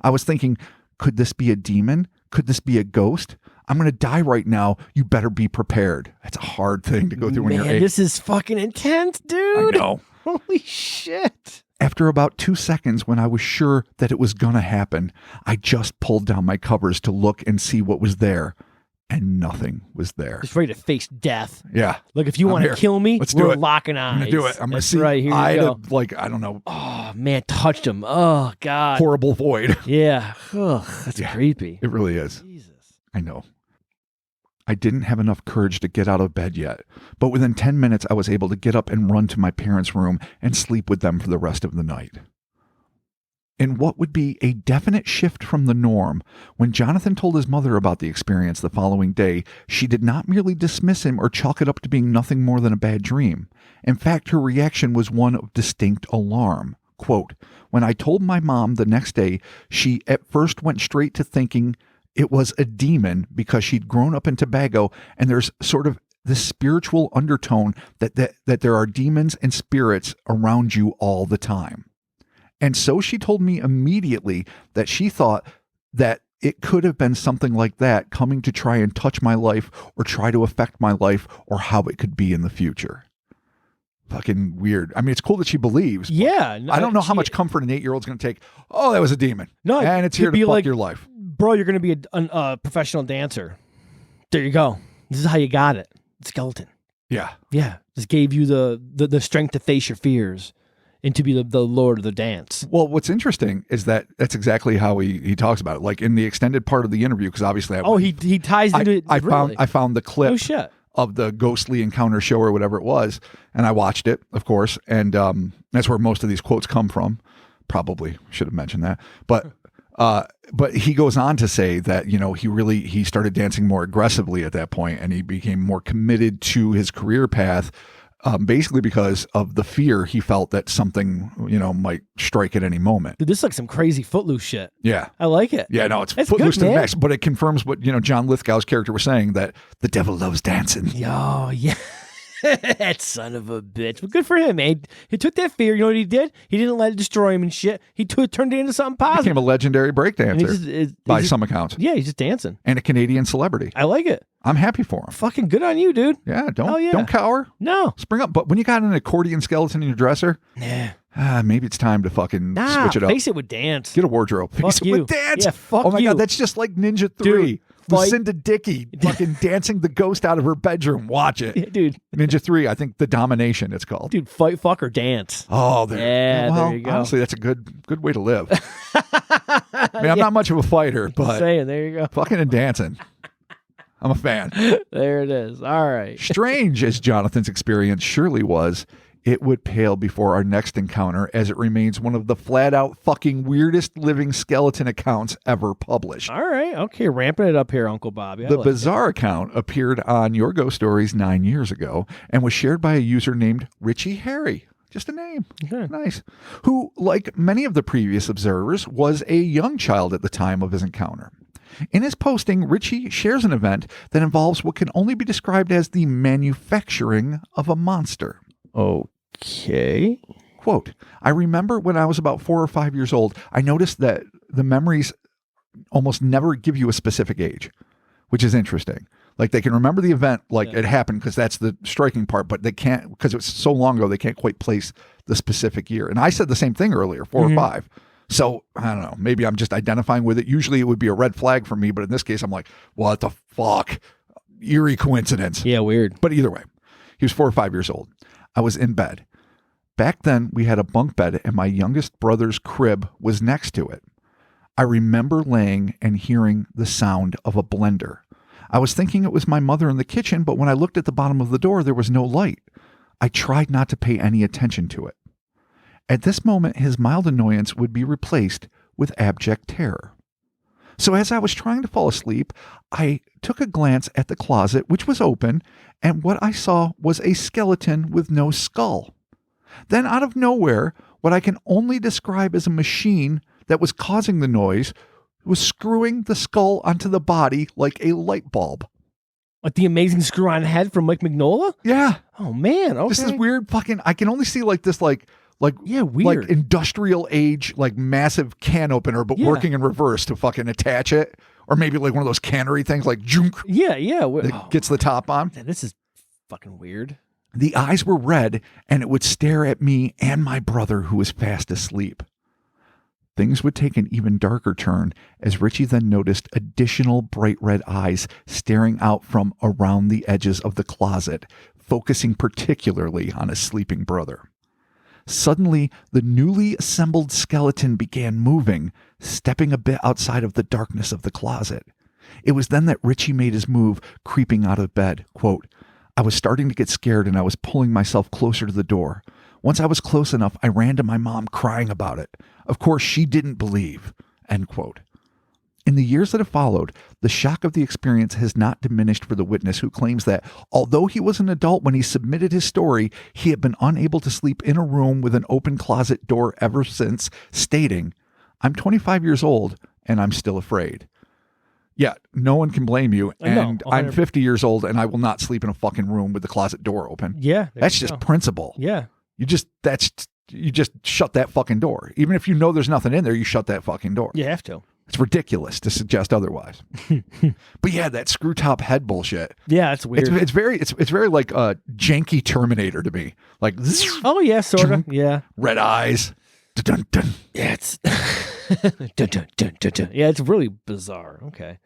I was thinking, could this be a demon? Could this be a ghost? I'm going to die right now. You better be prepared. That's a hard thing to go through when you're 8. This is fucking intense, dude. I know. Holy shit. After about 2 seconds, when I was sure that it was going to happen, I just pulled down my covers to look and see what was there. And nothing was there. Just ready to face death. Yeah. Look, if you want to kill me, we're locking eyes. I'm going to do it. I'm going to see. Right, here you go. Like, I don't know. Oh, man, touched him. Oh, God. Horrible void. Yeah. Ugh, that's creepy. It really is. Jesus. I know. I didn't have enough courage to get out of bed yet, but within 10 minutes, I was able to get up and run to my parents' room and sleep with them for the rest of the night. In what would be a definite shift from the norm, when Jonathan told his mother about the experience the following day, she did not merely dismiss him or chalk it up to being nothing more than a bad dream. In fact, her reaction was one of distinct alarm. Quote, when I told my mom the next day, she at first went straight to thinking it was a demon because she'd grown up in Tobago and there's sort of this spiritual undertone that there are demons and spirits around you all the time. And so she told me immediately that she thought that it could have been something like that coming to try and touch my life or try to affect my life or how it could be in the future. Fucking weird. I mean, it's cool that she believes. Yeah. I don't know how much comfort an 8-year-old's going to take. Oh, that was a demon. No, and it's here to fuck your life. Bro, you're going to be a professional dancer. There you go. This is how you got it. Skeleton. Yeah. Yeah. Just gave you the strength to face your fears. And to be the lord of the dance. Well, what's interesting is that that's exactly how he talks about it. Like in the extended part of the interview, because obviously he ties into it. I found the clip of the ghostly encounter show or whatever it was, and I watched it, of course, and that's where most of these quotes come from. Probably should have mentioned that, but he goes on to say that he started dancing more aggressively at that point, and he became more committed to his career path. Basically because of the fear he felt that something, might strike at any moment. Dude, this is like some crazy Footloose shit. Yeah. I like it. Yeah, no, it's Footloose to the max, but it confirms what, John Lithgow's character was saying, that the devil loves dancing. Oh, yeah. That son of a bitch. But good for him, man. He took that fear. You know what he did? He didn't let it destroy him and shit. He turned it into something positive. He became a legendary breakdancer by some accounts. Yeah, he's just dancing. And a Canadian celebrity. I like it. I'm happy for him. Fucking good on you, dude. Yeah, don't cower. No. Spring up. But when you got an accordion skeleton in your dresser, maybe it's time to fucking switch it up. Face it with dance. Get a wardrobe. Face it with dance. Yeah, fuck you. Oh my God, that's just like Ninja 3. Dude, Lucinda Dickey fucking dancing the ghost out of her bedroom. Watch it. Yeah, dude. Ninja 3, I think The Domination it's called. Dude, fight, fuck, or dance. Oh, there. Yeah, well, there you go. Honestly, that's a good way to live. I mean, I'm not much of a fighter, but there you go. Fucking and dancing. I'm a fan. There it is. All right. Strange as Jonathan's experience surely was, it would pale before our next encounter, as it remains one of the flat-out fucking weirdest living skeleton accounts ever published. All right. Okay, ramping it up here, Uncle Bobby. The bizarre account appeared on Your Ghost Stories 9 years ago and was shared by a user named Richie Harry. Just a name. Okay. Nice. Who, like many of the previous observers, was a young child at the time of his encounter. In his posting, Richie shares an event that involves what can only be described as the manufacturing of a monster. Okay. Quote, I remember when I was about 4 or 5 years old, I noticed that the memories almost never give you a specific age, which is interesting. Like they can remember the event like it happened because that's the striking part, but they can't, because it's so long ago, they can't quite place the specific year. And I said the same thing earlier, 4 or 5. So I don't know, maybe I'm just identifying with it. Usually it would be a red flag for me, but in this case, I'm like, what the fuck? Eerie coincidence. Yeah, weird. But either way, he was 4 or 5 years old. I was in bed. Back then, we had a bunk bed and my youngest brother's crib was next to it. I remember laying and hearing the sound of a blender. I was thinking it was my mother in the kitchen, but when I looked at the bottom of the door, there was no light. I tried not to pay any attention to it. At this moment, his mild annoyance would be replaced with abject terror. So as I was trying to fall asleep, I took a glance at the closet, which was open, and what I saw was a skeleton with no skull. Then out of nowhere, what I can only describe as a machine that was causing the noise was screwing the skull onto the body like a light bulb. Like the amazing screw-on head from Mike Mignola? Yeah. Oh, man. Okay. This is weird fucking, I can only see like this like weird. Like industrial age, like massive can opener, but working in reverse to fucking attach it. Or maybe like one of those cannery things like junk. Yeah. That gets the top on. Man, this is fucking weird. The eyes were red and it would stare at me and my brother who was fast asleep. Things would take an even darker turn as Richie then noticed additional bright red eyes staring out from around the edges of the closet, focusing particularly on his sleeping brother. Suddenly, the newly assembled skeleton began moving, stepping a bit outside of the darkness of the closet. It was then that Richie made his move, creeping out of bed. Quote, I was starting to get scared and I was pulling myself closer to the door. Once I was close enough, I ran to my mom crying about it. Of course, she didn't believe. End quote. In the years that have followed, the shock of the experience has not diminished for the witness who claims that although he was an adult when he submitted his story, he had been unable to sleep in a room with an open closet door ever since, stating, I'm 25 years old and I'm still afraid. Yeah, no one can blame you. And I'm 50 years old and I will not sleep in a fucking room with the closet door open. Yeah. That's just principle. Yeah. You just shut that fucking door. Even if you know there's nothing in there, you shut that fucking door. You have to. It's ridiculous to suggest otherwise. But yeah, that screw top head bullshit. Yeah, it's weird. It's very like a janky Terminator to me. Like oh yeah, sort of. Yeah. Red eyes. Dun, dun, dun. Yeah, it's dun, dun, dun, dun, dun. Yeah, it's really bizarre. Okay.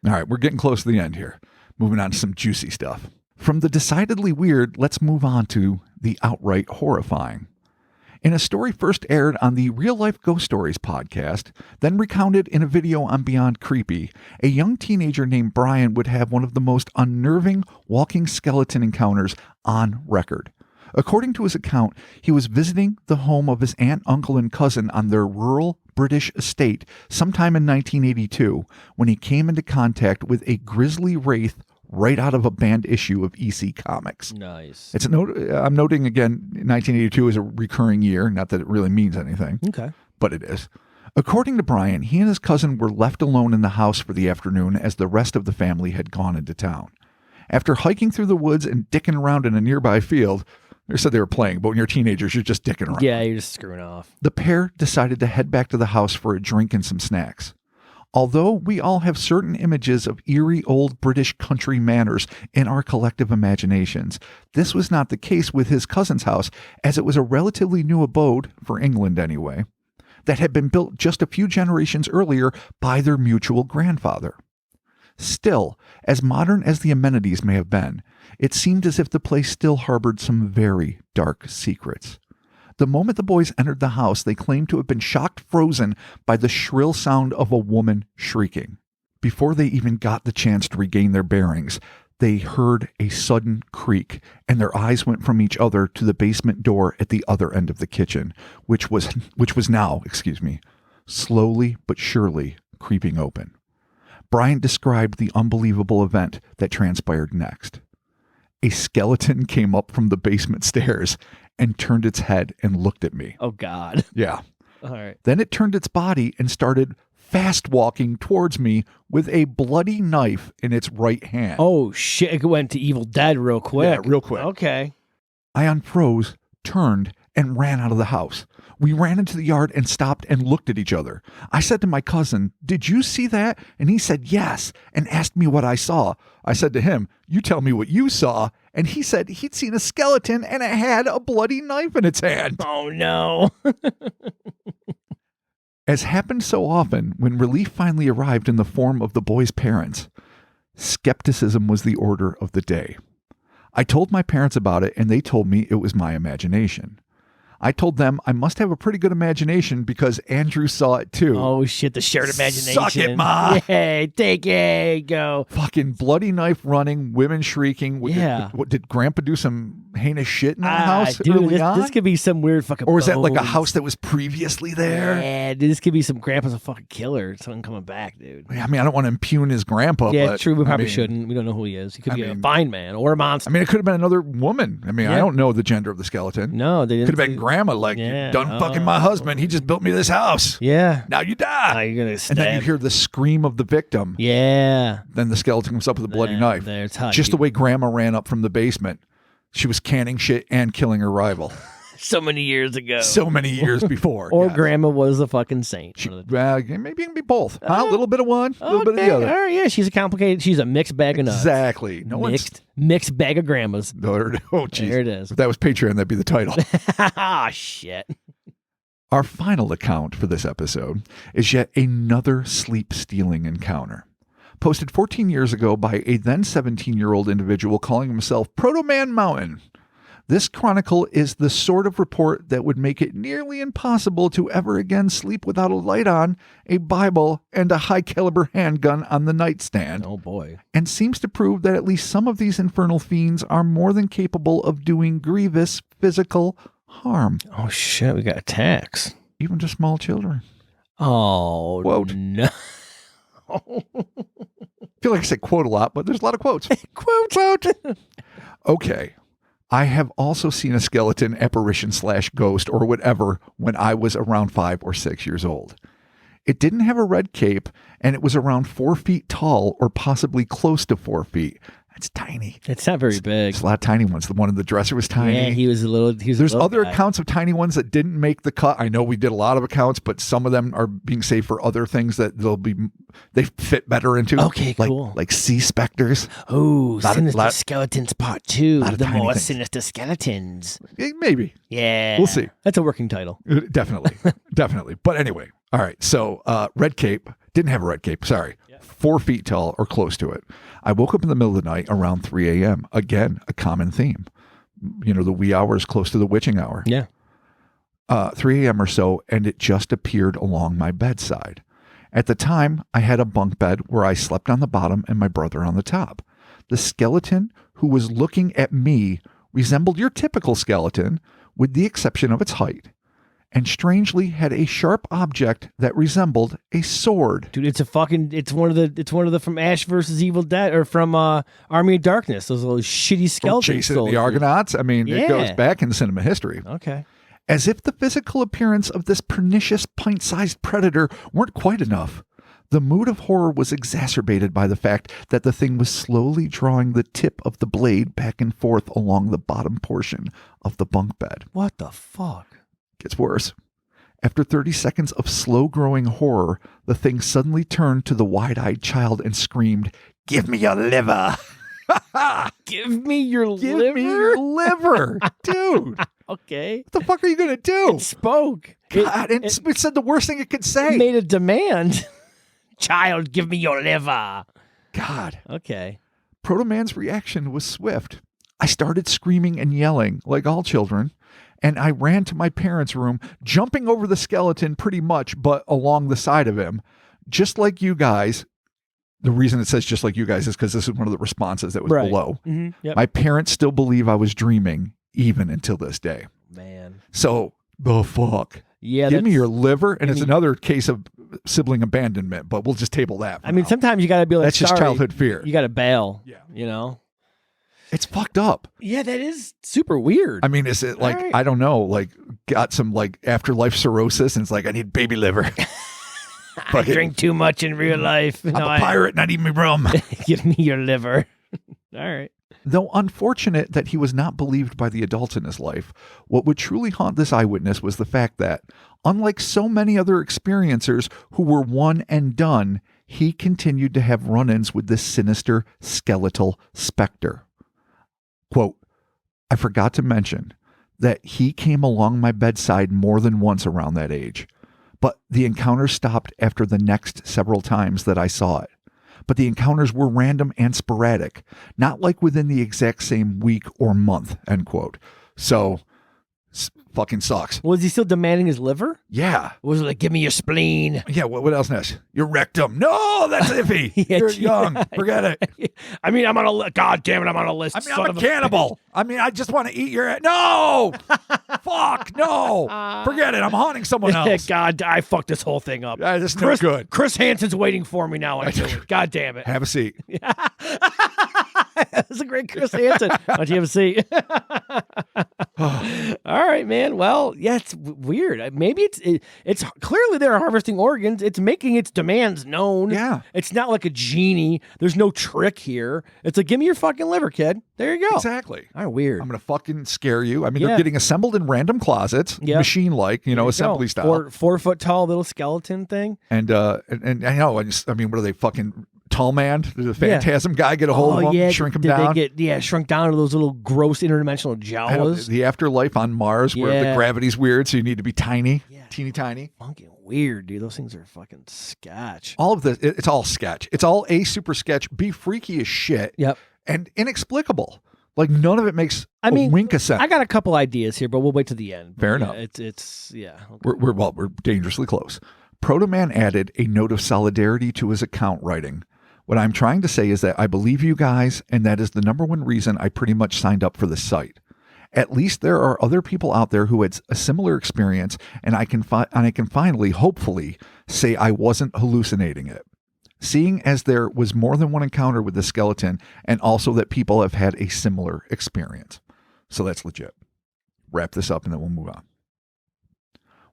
All right, we're getting close to the end here. Moving on to some juicy stuff. From the decidedly weird, let's move on to the outright horrifying. In a story first aired on the Real Life Ghost Stories podcast, then recounted in a video on Beyond Creepy, a young teenager named Brian would have one of the most unnerving walking skeleton encounters on record. According to his account, he was visiting the home of his aunt, uncle, and cousin on their rural British estate sometime in 1982 when he came into contact with a grisly wraith right out of a banned issue of EC Comics. Nice. I'm noting again, 1982 is a recurring year. Not that it really means anything. Okay. But it is. According to Brian, he and his cousin were left alone in the house for the afternoon as the rest of the family had gone into town. After hiking through the woods and dicking around in a nearby field, they said they were playing, but when you're teenagers, you're just dicking around. Yeah, you're just screwing off. The pair decided to head back to the house for a drink and some snacks. Although we all have certain images of eerie old British country manners in our collective imaginations, this was not the case with his cousin's house, as it was a relatively new abode, for England anyway, that had been built just a few generations earlier by their mutual grandfather. Still, as modern as the amenities may have been, it seemed as if the place still harbored some very dark secrets. The moment the boys entered the house, they claimed to have been shocked frozen by the shrill sound of a woman shrieking. Before they even got the chance to regain their bearings, they heard a sudden creak, and their eyes went from each other to the basement door at the other end of the kitchen, which was now, slowly but surely creeping open. Brian described the unbelievable event that transpired next. A skeleton came up from the basement stairs and turned its head and looked at me. Oh, God. Yeah. All right. Then it turned its body and started fast walking towards me with a bloody knife in its right hand. Oh, shit. It went to Evil Dead real quick. Yeah, real quick. Okay. I unfroze, turned, and ran out of the house. We ran into the yard and stopped and looked at each other. I said to my cousin, "Did you see that?" And he said, "Yes," and asked me what I saw. I said to him, "You tell me what you saw." And he said he'd seen a skeleton and it had a bloody knife in its hand. Oh, no. As happened so often, when relief finally arrived in the form of the boy's parents, skepticism was the order of the day. I told my parents about it, and they told me it was my imagination. I told them I must have a pretty good imagination because Andrew saw it too. Oh, shit, the shared imagination. Suck it, Ma! Yay, take it, go. Fucking bloody knife running, women shrieking. Yeah. Did Grandpa do some heinous shit in the house dude, early on? this could be some weird fucking Or is that like a bones. house that was previously there? Yeah, dude, this could be some grandpa's a fucking killer. Something coming back, dude. I mean, I don't want to impugn his grandpa. Yeah, but, true. We probably I mean, shouldn't. We don't know who he is. He could I be a mean- fine man or a monster. I mean, it could have been another woman. I mean, I Yeah. don't know the gender of the skeleton. No, they didn't. Could have been grandma, like, Yeah. you done fucking my husband. He just built me this house. Yeah. Now you Now die. you're gonna And then you stab. hear the scream of the victim. Yeah. Then the skeleton comes up with a bloody Yeah, knife. That's how Just you- the way grandma ran up from the basement. She was canning shit and killing her rival. so many years ago. So many years before. or yes. grandma was a fucking saint. She, One of the- maybe it can be both. A little bit of one, a little bit of Okay, the other. all right, yeah, she's a mixed bag of nuts. Exactly. No Mixed bag of grandmas. one's. Oh, jeez. There it is. If that was Patreon, that'd be the title. Ah, shit. Our final account for this episode is yet another sleep-stealing encounter. Posted 14 years ago by a then 17-year-old individual calling himself Proto-Man Mountain. This chronicle is the sort of report that would make it nearly impossible to ever again sleep without a light on, a Bible, and a high-caliber handgun on the nightstand, Oh, boy. and seems to prove that at least some of these infernal fiends are more than capable of doing grievous physical harm, Oh, shit, we got attacks. even to small children. Oh, Quote. no. I feel like I say quote a lot, but there's a lot of quotes. Quote. Okay. I have also seen a skeleton, apparition / ghost or whatever when I was around 5 or 6 years old. It didn't have a red cape, and it was around 4 feet tall or possibly close to 4 feet. That's tiny. It's not very big. There's a lot of tiny ones. The one in the dresser was tiny. Yeah, he was a little. There's other guy. accounts of tiny ones that didn't make the cut. I know we did a lot of accounts, but some of them are being saved for other things that they fit better into. Okay, like, cool. Like sea specters. Oh, Lot of- Sinister lot- Skeletons Part 2. lot of The tiny more things. Sinister Skeletons. Maybe. Yeah. We'll see. That's a working title. Definitely. Definitely. But anyway. All right. So red cape. Didn't have a red cape. Sorry. 4 feet tall or close to it. I woke up in the middle of the night around 3 a.m. Again, a common theme. You know, the wee hours close to the witching hour. Yeah. 3 a.m. or so, and it just appeared along my bedside. At the time, I had a bunk bed where I slept on the bottom and my brother on the top. The skeleton who was looking at me resembled your typical skeleton, with the exception of its height, and strangely had a sharp object that resembled a sword. Dude, it's one of the from Ash versus Evil Dead or from Army of Darkness. Those little shitty skeletons. Chasing the Argonauts. I mean, it goes Yeah. back in cinema history. Okay. As if the physical appearance of this pernicious pint-sized predator weren't quite enough, the mood of horror was exacerbated by the fact that the thing was slowly drawing the tip of the blade back and forth along the bottom portion of the bunk bed. What the fuck? Gets worse. After 30 seconds of slow-growing horror, the thing suddenly turned to the wide-eyed child and screamed, "Give me your liver! Give me your Give liver. me your liver! Dude, what Okay. the fuck are you going to do?" It spoke. God, and it said the worst thing it could say. It made a demand. Child, give me your liver. God. Okay. Proto Man's reaction was swift. I started screaming and yelling, like all children, and I ran to my parents' room, jumping over the skeleton pretty much, but along the side of him. Just like you guys. The reason it says just like you guys is because this is one of the responses that was Right. below. Mm-hmm. Yep. My parents still believe I was dreaming, even until this day. Man. So, the fuck? Yeah. Give me that's- your liver, and I it's mean- another case of sibling abandonment, but we'll just table that. for I mean, now. sometimes you got to be like, That's just sorry, childhood fear. You got to bail. Yeah. You know? It's fucked up. Yeah, that is super weird. I mean, is it like, All right. I don't know, like got some like afterlife cirrhosis and it's like, I need baby liver. I Fucking- drink too much in real life. I'm a pirate and I need me rum. Give me your liver. All right. Though unfortunate that he was not believed by the adults in his life, what would truly haunt this eyewitness was the fact that, unlike so many other experiencers who were one and done, he continued to have run-ins with this sinister skeletal specter. Quote, I forgot to mention that he came along my bedside more than once around that age, but the encounter stopped after the next several times that I saw it. But the encounters were random and sporadic, not like within the exact same week or month, end quote. So, fucking sucks. Was he still demanding his liver? Yeah. Was it like, give me your spleen? Yeah, what else next? Your rectum. No, that's iffy. Yeah, You're young. Forget it. I mean, I'm on a list. God damn it, I'm on a list. I mean, I'm a cannibal. I mean, I just want to eat your... No! Fuck, no. Forget it. I'm haunting someone else. God, I fucked this whole thing up. This is no good. Chris Hansen's waiting for me now. God damn it. Have a seat. That's a great Chris Hansen. Why don't you have a seat? All right, man. Well, yeah, it's weird. Maybe it's clearly they're harvesting organs. It's making its demands known. Yeah. It's not like a genie. There's no trick here. It's like, give me your fucking liver, kid. There you go. Exactly. All right, weird. I'm going to fucking scare you. I mean, they're getting assembled in random closets, machine-like, assembly style. 4 foot tall little skeleton thing. And I know, I mean, what are they, fucking tall man? Did the phantasm guy get a hold of them, shrink them down? They get shrunk down to those little gross interdimensional Jawas. The afterlife on Mars where the gravity's weird, so you need to be tiny, teeny tiny. Fucking weird, dude. Those things are fucking sketch. All of this, it's all sketch. It's all A, super sketch, B, freaky as shit. Yep. And inexplicable. Like, none of it makes a wink of sense. I got a couple ideas here, but we'll wait to the end. Fair enough. Okay. We're dangerously close. Proto-Man added a note of solidarity to his account, writing, what I'm trying to say is that I believe you guys, and that is the number one reason I pretty much signed up for the site. At least there are other people out there who had a similar experience, and I can finally, hopefully, say I wasn't hallucinating it. Seeing as there was more than one encounter with the skeleton, and also that people have had a similar experience. So that's legit. Wrap this up and then we'll move on.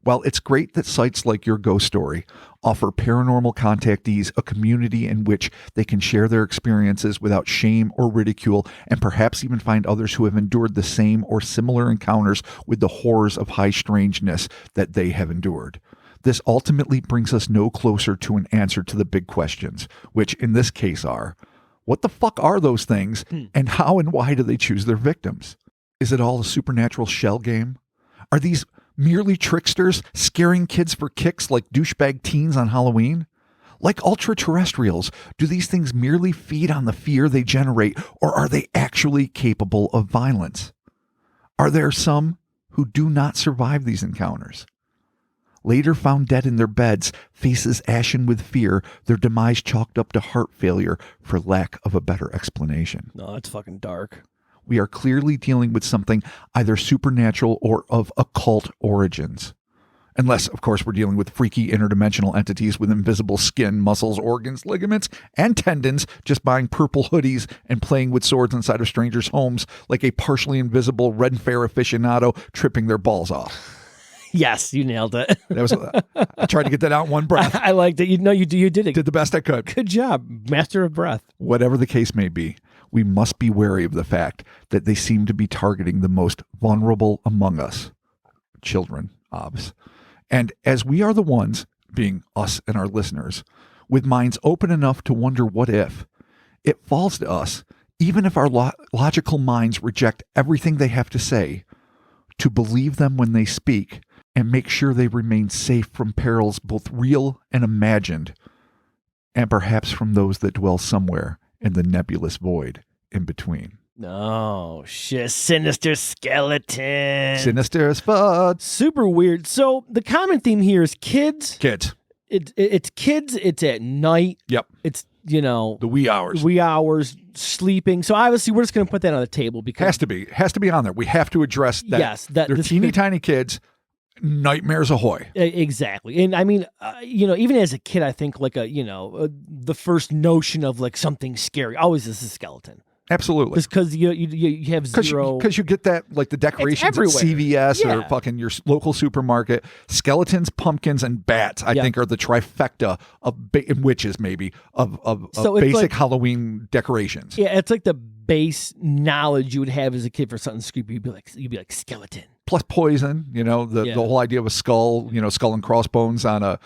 While it's great that sites like Your Ghost Story offer paranormal contactees a community in which they can share their experiences without shame or ridicule, and perhaps even find others who have endured the same or similar encounters with the horrors of high strangeness that they have endured. This ultimately brings us no closer to an answer to the big questions, which in this case are, what the fuck are those things, and how and why do they choose their victims? Is it all a supernatural shell game? Are these merely tricksters scaring kids for kicks like douchebag teens on Halloween? Like ultra-terrestrials, do these things merely feed on the fear they generate, or are they actually capable of violence? Are there some who do not survive these encounters? Later found dead in their beds, faces ashen with fear, their demise chalked up to heart failure for lack of a better explanation. No, it's fucking dark. We are clearly dealing with something either supernatural or of occult origins. Unless, of course, we're dealing with freaky interdimensional entities with invisible skin, muscles, organs, ligaments, and tendons, just buying purple hoodies and playing with swords inside of strangers' homes like a partially invisible red fair aficionado tripping their balls off. Yes, you nailed it. I tried to get that out in one breath. I liked it. You did it. Did the best I could. Good job. Master of breath. Whatever the case may be, we must be wary of the fact that they seem to be targeting the most vulnerable among us. Children, obvs. And as we are the ones, being us and our listeners, with minds open enough to wonder what if, it falls to us, even if our logical minds reject everything they have to say, to believe them when they speak and make sure they remain safe from perils both real and imagined, and perhaps from those that dwell somewhere in the nebulous void in between. No, shit. Sinister Skeletons. Sinister as fuck. Super weird. So the common theme here is kids. Kids. It's kids. It's at night. Yep. It's, the wee hours. Wee hours, sleeping. So obviously we're just going to put that on the table because... Has to be on there. We have to address that. Yes. They're teeny tiny kids. Nightmares ahoy. Exactly. And I mean, even as a kid, I think like the first notion of like something scary always is a skeleton. Absolutely. Because you have zero... Because you get that, like the decorations at CVS or fucking your local supermarket. Skeletons, pumpkins, and bats, I think, are the trifecta of witches, maybe, of basic Halloween decorations. Yeah, it's like the base knowledge you would have as a kid for something creepy. You'd be like skeleton. Plus poison, the whole idea of a skull, skull and crossbones on a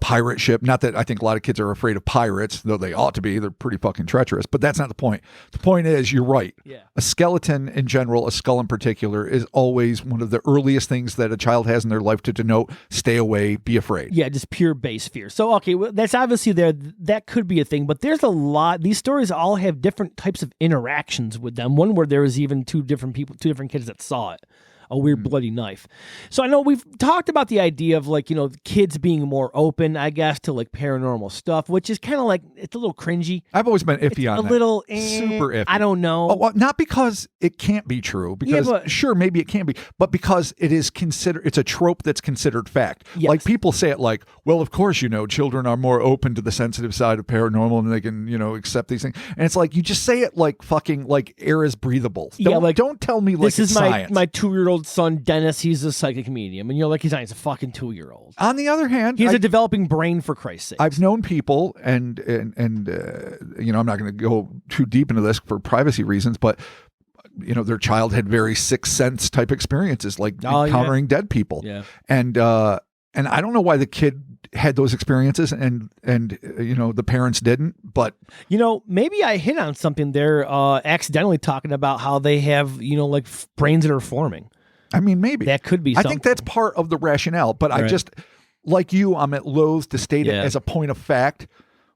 pirate ship. Not that I think a lot of kids are afraid of pirates, though they ought to be. They're pretty fucking treacherous, but that's not the point. The point is, you're right. Yeah. A skeleton in general, a skull in particular, is always one of the earliest things that a child has in their life to denote, stay away, be afraid. Yeah, just pure base fear. So, okay, well, that's obviously there. That could be a thing, but there's a lot. These stories all have different types of interactions with them. One where there was even two different kids that saw it. A weird bloody knife. So I know we've talked about the idea of kids being more open, I guess, to paranormal stuff, which is kind of it's a little cringy. I've always been iffy on that. A little super iffy. I don't know. Oh, well, not because it can't be true, because sure, maybe it can be, but because it's a trope that's considered fact. Yes. Like people say it well, of course, children are more open to the sensitive side of paranormal and they can, accept these things. And it's you just say it fucking air is breathable. Don't tell me this is science. my 2-year-old son Dennis, he's a psychic medium, and you're he's not, he's a fucking 2-year-old. On the other hand, he has a developing brain, for Christ's sake. I've known people, and I'm not going to go too deep into this for privacy reasons, but their child had very sixth sense type experiences, encountering dead people. Yeah. And I don't know why the kid had those experiences and the parents didn't, but maybe I hit on something there, accidentally talking about how they have, brains that are forming. I mean, maybe that could be something. I think that's part of the rationale, but right. I just, like you, I'm at loath to state it as a point of fact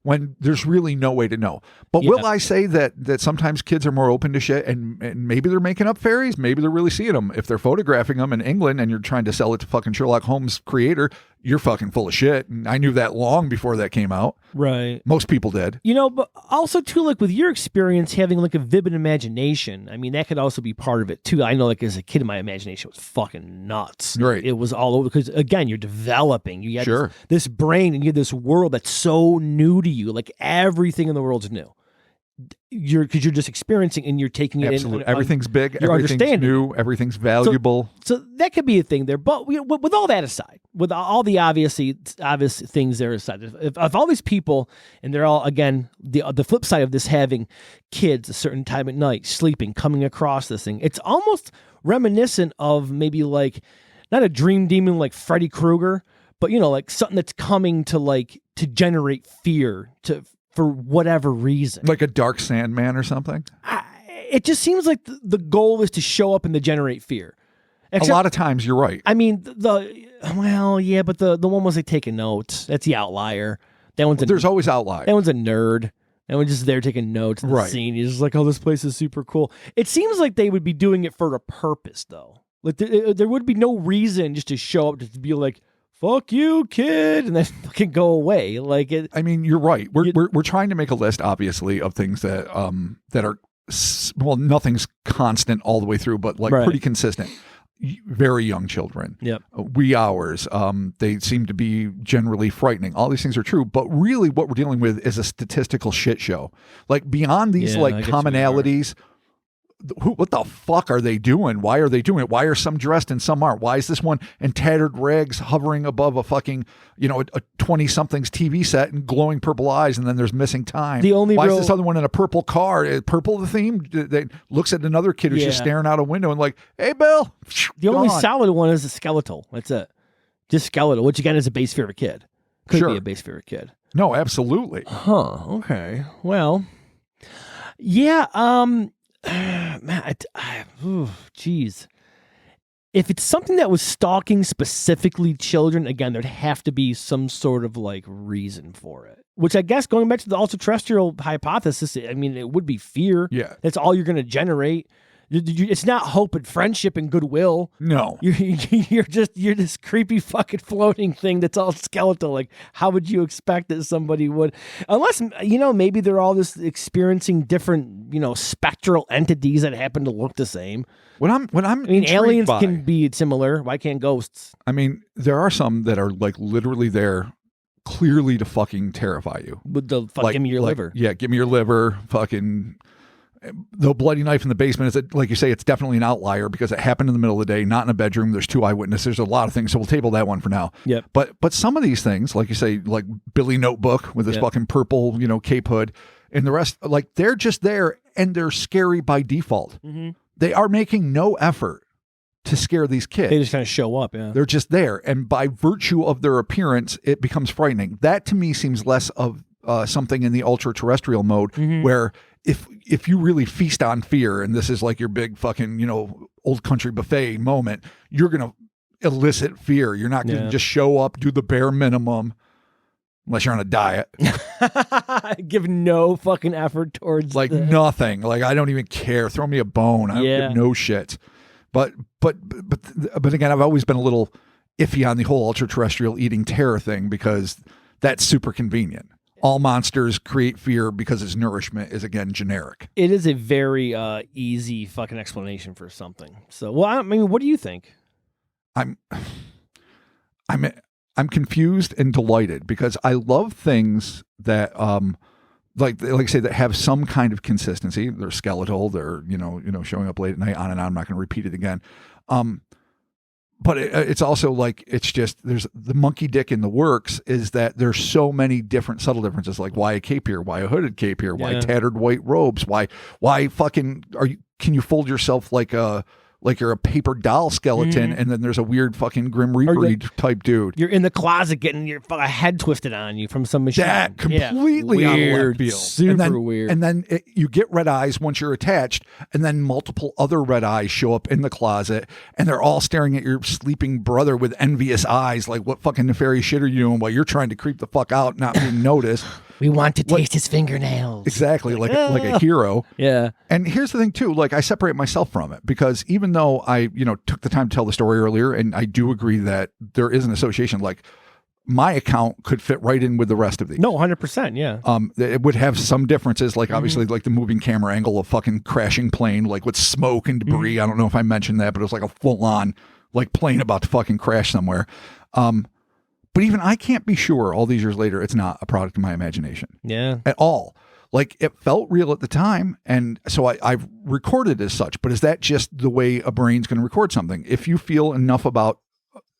when there's really no way to know. But will I say that sometimes kids are more open to shit and maybe they're making up fairies? Maybe they're really seeing them. If they're photographing them in England and you're trying to sell it to fucking Sherlock Holmes creator, you're fucking full of shit. And I knew that long before that came out. Right. Most people did. But also too, with your experience having a vivid imagination, I mean, that could also be part of it too. I know as a kid, my imagination was fucking nuts. Right. It was all over because again, you're developing. You have sure. this brain and you have this world that's so new to you. Everything in the world's new. You're just experiencing and you're taking it Absolutely. in. Everything's big, everything's new, everything's valuable. So that could be a thing there. But with all that aside, with all the obvious things there aside, if all these people, and they're all, again, the flip side of this, having kids a certain time at night, sleeping, coming across this thing, it's almost reminiscent of maybe not a dream demon like Freddy Krueger, but something that's coming to to generate fear for whatever reason. Like a dark Sandman or something? It just seems like the goal is to show up and to generate fear. Except, a lot of times, you're right. I mean, but the one was taking notes. That's the outlier. That one's there's always outliers. That one's a nerd. That one's just there taking notes in the scene. He's just oh, this place is super cool. It seems like they would be doing it for a purpose, though. There would be no reason just to show up to be fuck you, kid, and then fucking go away. I mean, you're right. We're trying to make a list, obviously, of things that are nothing's constant all the way through, but pretty consistent. Very young children. Yep. Wee hours. They seem to be generally frightening. All these things are true, but really, what we're dealing with is a statistical shit show. Beyond these commonalities. What the fuck are they doing? Why are they doing it? Why are some dressed and some aren't? Why is this one in tattered rags hovering above a fucking, a 20-something's TV set and glowing purple eyes, and then there's missing time? Why is this other one in a purple car? Is purple the theme? That looks at another kid who's just staring out a window and hey, Bill. The only solid one is a skeletal. That's it. Just skeletal, which again is a base fear of a kid. Could be a base fear of a kid. No, absolutely. Huh. Okay. Well, yeah. Geez. If it's something that was stalking specifically children, again, there'd have to be some sort of reason for it. Which I guess, going back to the ultra-terrestrial hypothesis, I mean, it would be fear. Yeah. That's all you're going to generate. It's not hope and friendship and goodwill. No. You're this creepy fucking floating thing that's all skeletal. How would you expect that somebody would, unless maybe they're all just experiencing different spectral entities that happen to look the same. Aliens can be similar. Why can't ghosts? I mean, there are some that are literally there clearly to fucking terrify you. With the give me your liver. Yeah, give me your liver. Fucking. The bloody knife in the basement is, like you say, it's definitely an outlier because it happened in the middle of the day, not in a bedroom. There's 2 eyewitnesses. There's a lot of things. So we'll table that one for now. Yep. But some of these things, like you say, like Billy Notebook with his fucking purple, cape hood, and the rest, they're just there and they're scary by default. Mm-hmm. They are making no effort to scare these kids. They just kind of show up. Yeah. They're just there. And by virtue of their appearance, it becomes frightening. That to me seems less of something in the ultra terrestrial mode where if you really feast on fear and this is like your big fucking, old country buffet moment, you're going to elicit fear. You're not going to just show up, do the bare minimum, unless you're on a diet. Give no fucking effort towards nothing. Like, I don't even care. Throw me a bone. I don't give no shit. But again, I've always been a little iffy on the whole ultra terrestrial eating terror thing because that's super convenient. All monsters create fear because its nourishment is, again, generic. It is a very easy fucking explanation for something. So, well, I mean, what do you think? I'm confused and delighted because I love things that, like I say, that have some kind of consistency. They're skeletal. They're showing up late at night. On and on. I'm not going to repeat it again. But it's also like, it's just, there's the monkey dick in the works is that there's so many different subtle differences, like why a cape here, why a hooded cape here, why tattered white robes, why fucking can you fold yourself like you're a paper doll skeleton and then there's a weird fucking Grim Reaper type dude. You're in the closet getting your head twisted on you from some machine. That completely out of left field. Super weird. And then you get red eyes once you're attached, and then multiple other red eyes show up in the closet, and they're all staring at your sleeping brother with envious eyes, like, what fucking nefarious shit are you doing while you're trying to creep the fuck out, not being noticed. We want to taste his fingernails. Exactly, like a hero. Yeah. And here's the thing too, like, I separate myself from it because even though I, took the time to tell the story earlier, and I do agree that there is an association, like my account could fit right in with the rest of these. No, 100%, yeah. It would have some differences, like obviously like the moving camera angle of fucking crashing plane, like with smoke and debris. I don't know if I mentioned that, but it was like a full on like plane about to fucking crash somewhere. But even I can't be sure all these years later, it's not a product of my imagination. Yeah. At all. Like, it felt real at the time. And so I've recorded as such, but is that just the way a brain's going to record something? If you feel enough about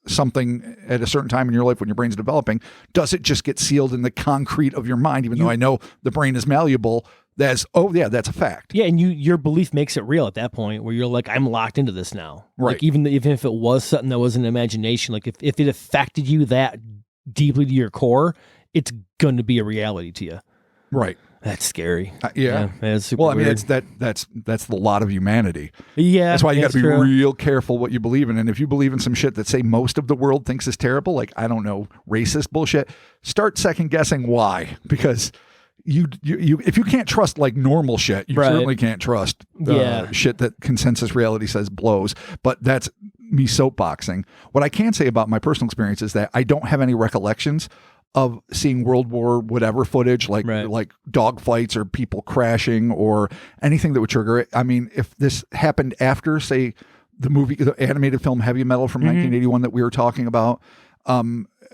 something at a certain time in your life when your brain's developing, does it just get sealed in the concrete of your mind? Even though I know the brain is malleable, that's a fact. Yeah, and your belief makes it real at that point where you're like, I'm locked into this now. Right. Like, even if it was something that was an imagination, like if it affected you that deeply to your core, it's going to be a reality to you. Right. That's scary. Yeah. It's super well, I mean, weird. that's the lot of humanity. Yeah. That's why you got to be true. real careful what you believe in. And if you believe in some shit that say most of the world thinks is terrible, like, I don't know, racist bullshit, start second guessing why. Because you if you can't trust like normal shit, you certainly can't trust shit that consensus reality says blows. But that's me soapboxing. What I can say about my personal experience is that I don't have any recollections of seeing World War whatever footage, like dog fights or people crashing or anything that would trigger it. I mean, if this happened after, say, the animated film Heavy Metal from 1981 that we were talking about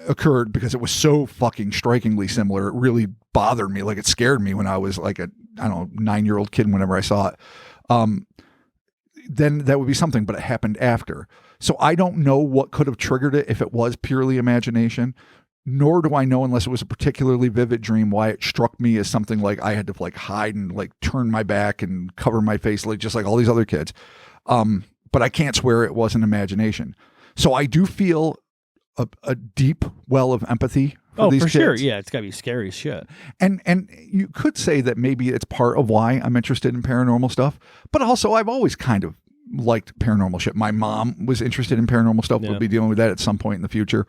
occurred, because it was so fucking strikingly similar, it really bothered me. Like, it scared me when I was like a 9-year-old kid whenever I saw it. Then that would be something, but it happened after. So I don't know what could have triggered it if it was purely imagination. Nor do I know, unless it was a particularly vivid dream, why it struck me as something like I had to like hide and like turn my back and cover my face, like just like all these other kids. But I can't swear it wasn't imagination. So I do feel a deep well of empathy for these kids. Sure. Yeah, it's got to be scary as shit. And you could say that maybe it's part of why I'm interested in paranormal stuff, but also I've always kind of liked paranormal shit. My mom was interested in paranormal stuff. We'll be dealing with that at some point in the future.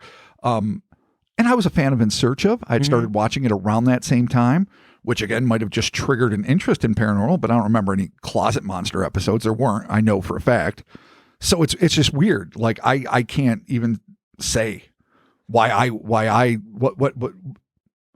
And I was a fan of In Search Of. I'd started watching it around that same time, which again might have just triggered an interest in paranormal, but I don't remember any closet monster episodes. There weren't, I know for a fact. So it's just weird. Like, I can't even say what I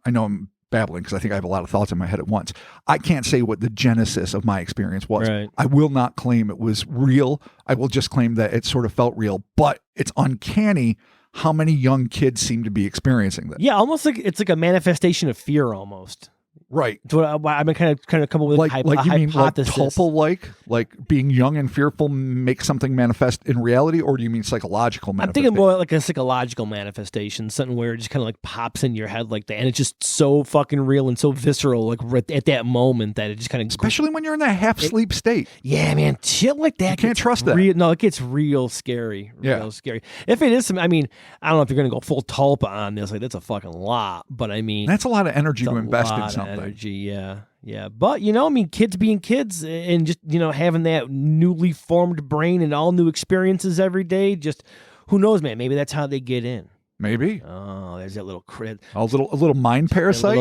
know I'm babbling because I think I have a lot of thoughts in my head at once. I can't say what the genesis of my experience was. Right. I will not claim it was real. I will just claim that it sort of felt real, but it's uncanny how many young kids seem to be experiencing this. Yeah, almost like it's like a manifestation of fear almost. Right. So I've been kind of come up with Like a you mean like hypothesis. Tulpa, like being young and fearful makes something manifest in reality, or do you mean psychological I'm manifestation? thinking more like a psychological manifestation, something where it just kind of like pops in your head like that, and it's just so fucking real and so visceral, like right at that moment that it just kind of. Especially when you're in that half sleep state. Yeah, man, shit like that. You can't trust that. No, it gets real scary. Real scary. If it is some, I mean, I don't know if you're gonna go full tulpa on this. Like that's a fucking lot, but I mean, that's a lot of energy to invest in something. Energy, yeah. But I mean, kids being kids and just having that newly formed brain and all new experiences every day. Just who knows, man? Maybe that's how they get in. Maybe. Oh, there's that little a little mind parasite.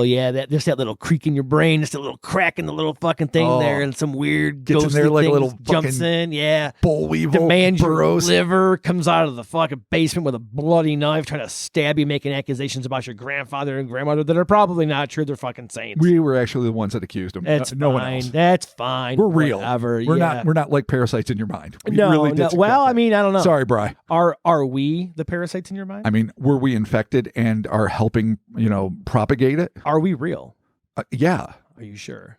There's that little creak in your brain. Just a little crack in the little fucking thing there, and some weird gets in there like a little jumps in. Yeah, boll weevil demands burrows. Your liver, comes out of the fucking basement with a bloody knife, trying to stab you, making accusations about your grandfather and grandmother that are probably not true. They're fucking saints. We were actually the ones that accused them. That's no fine. one else. That's fine. We're real. Whatever. We're not like parasites in your mind. We no, really did well, I mean, I don't know. Sorry, Bri. Are we the parasites in your mind? I mean, were we infected and are helping, propagate it? Are we real? Yeah. Are you sure?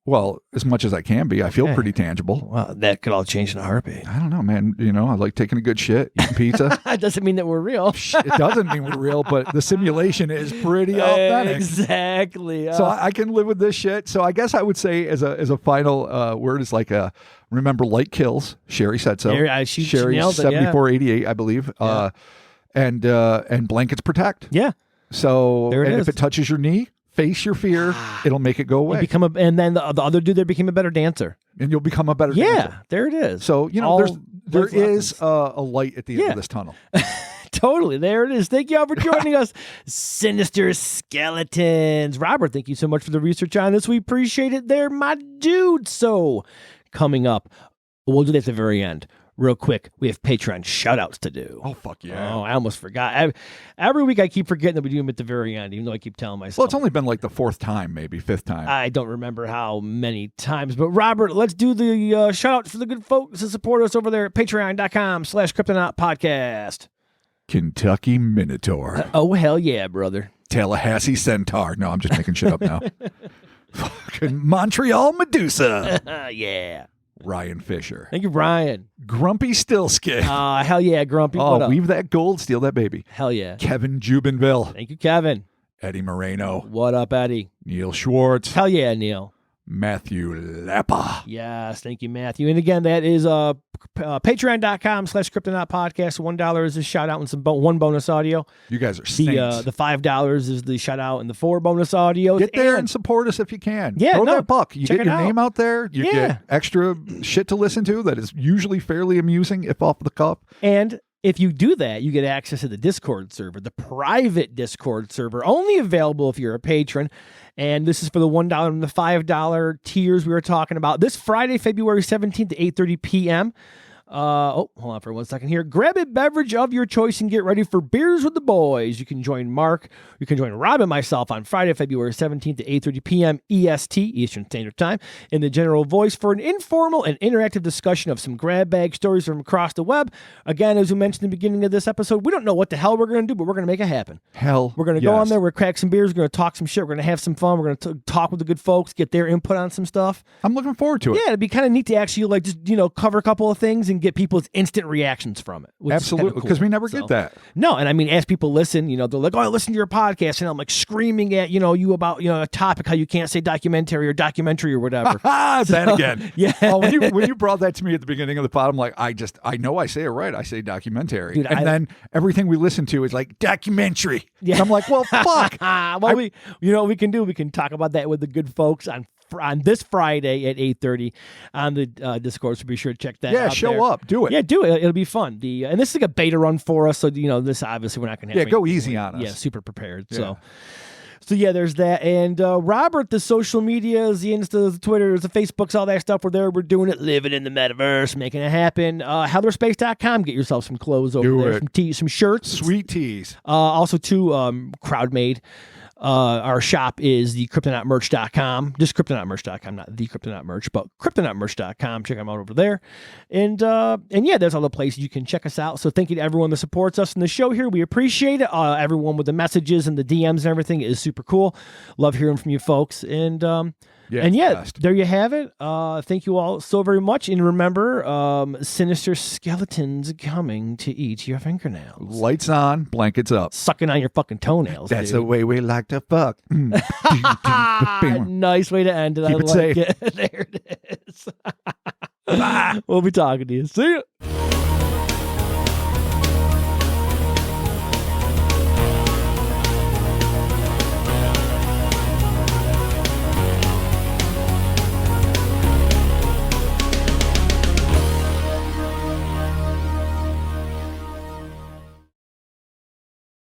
Well, as much as I can be. I feel pretty tangible. Well, that could all change in a heartbeat. I don't know, man. I like taking a good shit, eating pizza. It doesn't mean that we're real. It doesn't mean we're real, but the simulation is pretty authentic. Exactly. So I can live with this shit. So I guess I would say as a final word is like remember light kills. Sherry said so. Sherry's 7488, I believe. Yeah. And blankets protect. Yeah. So there it is. If it touches your knee, face your fear. It'll make it go away. And then the other dude there became a better dancer. And you'll become a better dancer. Yeah, there it is. So, there is a light at the end of this tunnel. Totally. There it is. Thank you all for joining us. Sinister Skeletons. Robert, thank you so much for the research on this. We appreciate it there, my dude. So, coming up, we'll do that at the very end. Real quick, we have Patreon shout-outs to do. Oh, fuck yeah. Oh, I almost forgot. Every week I keep forgetting that we do them at the very end, even though I keep telling myself. Well, it's only been like the fourth time, maybe fifth time. I don't remember how many times. But, Robert, let's do the shout-outs for the good folks that support us over there at patreon.com/Cryptonaut podcast. Kentucky Minotaur. Oh, hell yeah, brother. Tallahassee Centaur. No, I'm just making shit up now. Fucking Montreal Medusa. Yeah. Ryan Fisher. Thank you, Ryan. Grumpy Stillskin. Hell yeah, Grumpy. Oh, weave that gold, steal that baby. Hell yeah. Kevin Jubinville. Thank you, Kevin. Eddie Moreno. What up, Eddie? Neil Schwartz. Hell yeah, Neil. Matthew Lappa. Yes, thank you, Matthew. And again, that is patreon.com/Cryptonaut podcast. $1 is a shout out and one bonus audio. You guys are saints. The $5 is the shout out and the 4 bonus audios. Get there and support us if you can. Yeah, throw that buck. You get your name out there. You get extra shit to listen to that is usually fairly amusing, if off the cuff. And if you do that, you get access to the Discord server, the private Discord server, only available if you're a patron. And this is for the $1 and the $5 tiers we were talking about. This Friday, February 17th at 8:30 p.m. Hold on for 1 second here. Grab a beverage of your choice and get ready for Beers with the Boys. You can join Mark. You can join Rob and myself on Friday, February 17th at 8:30 p.m. EST, Eastern Standard Time, in the General Voice for an informal and interactive discussion of some grab bag stories from across the web. Again, as we mentioned in the beginning of this episode, we don't know what the hell we're going to do, but we're going to make it happen. We're going to go on there. We're going to crack some beers. We're going to talk some shit. We're going to have some fun. We're going to talk with the good folks, get their input on some stuff. I'm looking forward to it. Yeah, it'd be kind of neat to actually cover a couple of things and get people's instant reactions from it. Absolutely, because we never get that. No, and I mean, as people listen, they're like, "Oh, I listen to your podcast," and I'm like screaming at you about a topic, how you can't say documentary or whatever. That again. Yeah. Oh, when you brought that to me at the beginning of the pod, I'm like, I know I say it right. I say documentary, dude, then everything we listen to is like documentary. Yeah. And I'm like, well, fuck. What we can do? We can talk about that with the good folks on this Friday at 8:30 on the Discord, so be sure to check that out. Yeah, show up. Do it. Yeah, do it. It'll be fun. And this is like a beta run for us, so this obviously we're not going to have. Yeah, go easy on us. Yeah, super prepared. Yeah. So yeah, there's that. And Robert, the social medias, the Insta, the Twitters, the Facebooks, all that stuff, we're there. We're doing it, living in the metaverse, making it happen. Hellerspace.com, get yourself some clothes over there, some tees, some shirts. Sweet tees. Also, too, crowd made. Our shop is the cryptonautmerch.com, just cryptonautmerch.com, not the Cryptonaut merch, but cryptonautmerch.com. Check them out over there. And yeah, there's all the places you can check us out. So thank you to everyone that supports us in the show here. We appreciate it. Everyone with the messages and the DMs and everything is super cool. Love hearing from you folks. And there you have it. Thank you all so very much. And remember, Sinister Skeletons coming to eat your fingernails. Lights on, blankets up. Sucking on your fucking toenails. That's the way we like to fuck. Nice way to end it. Keep it safe. There it is. We'll be talking to you. See ya.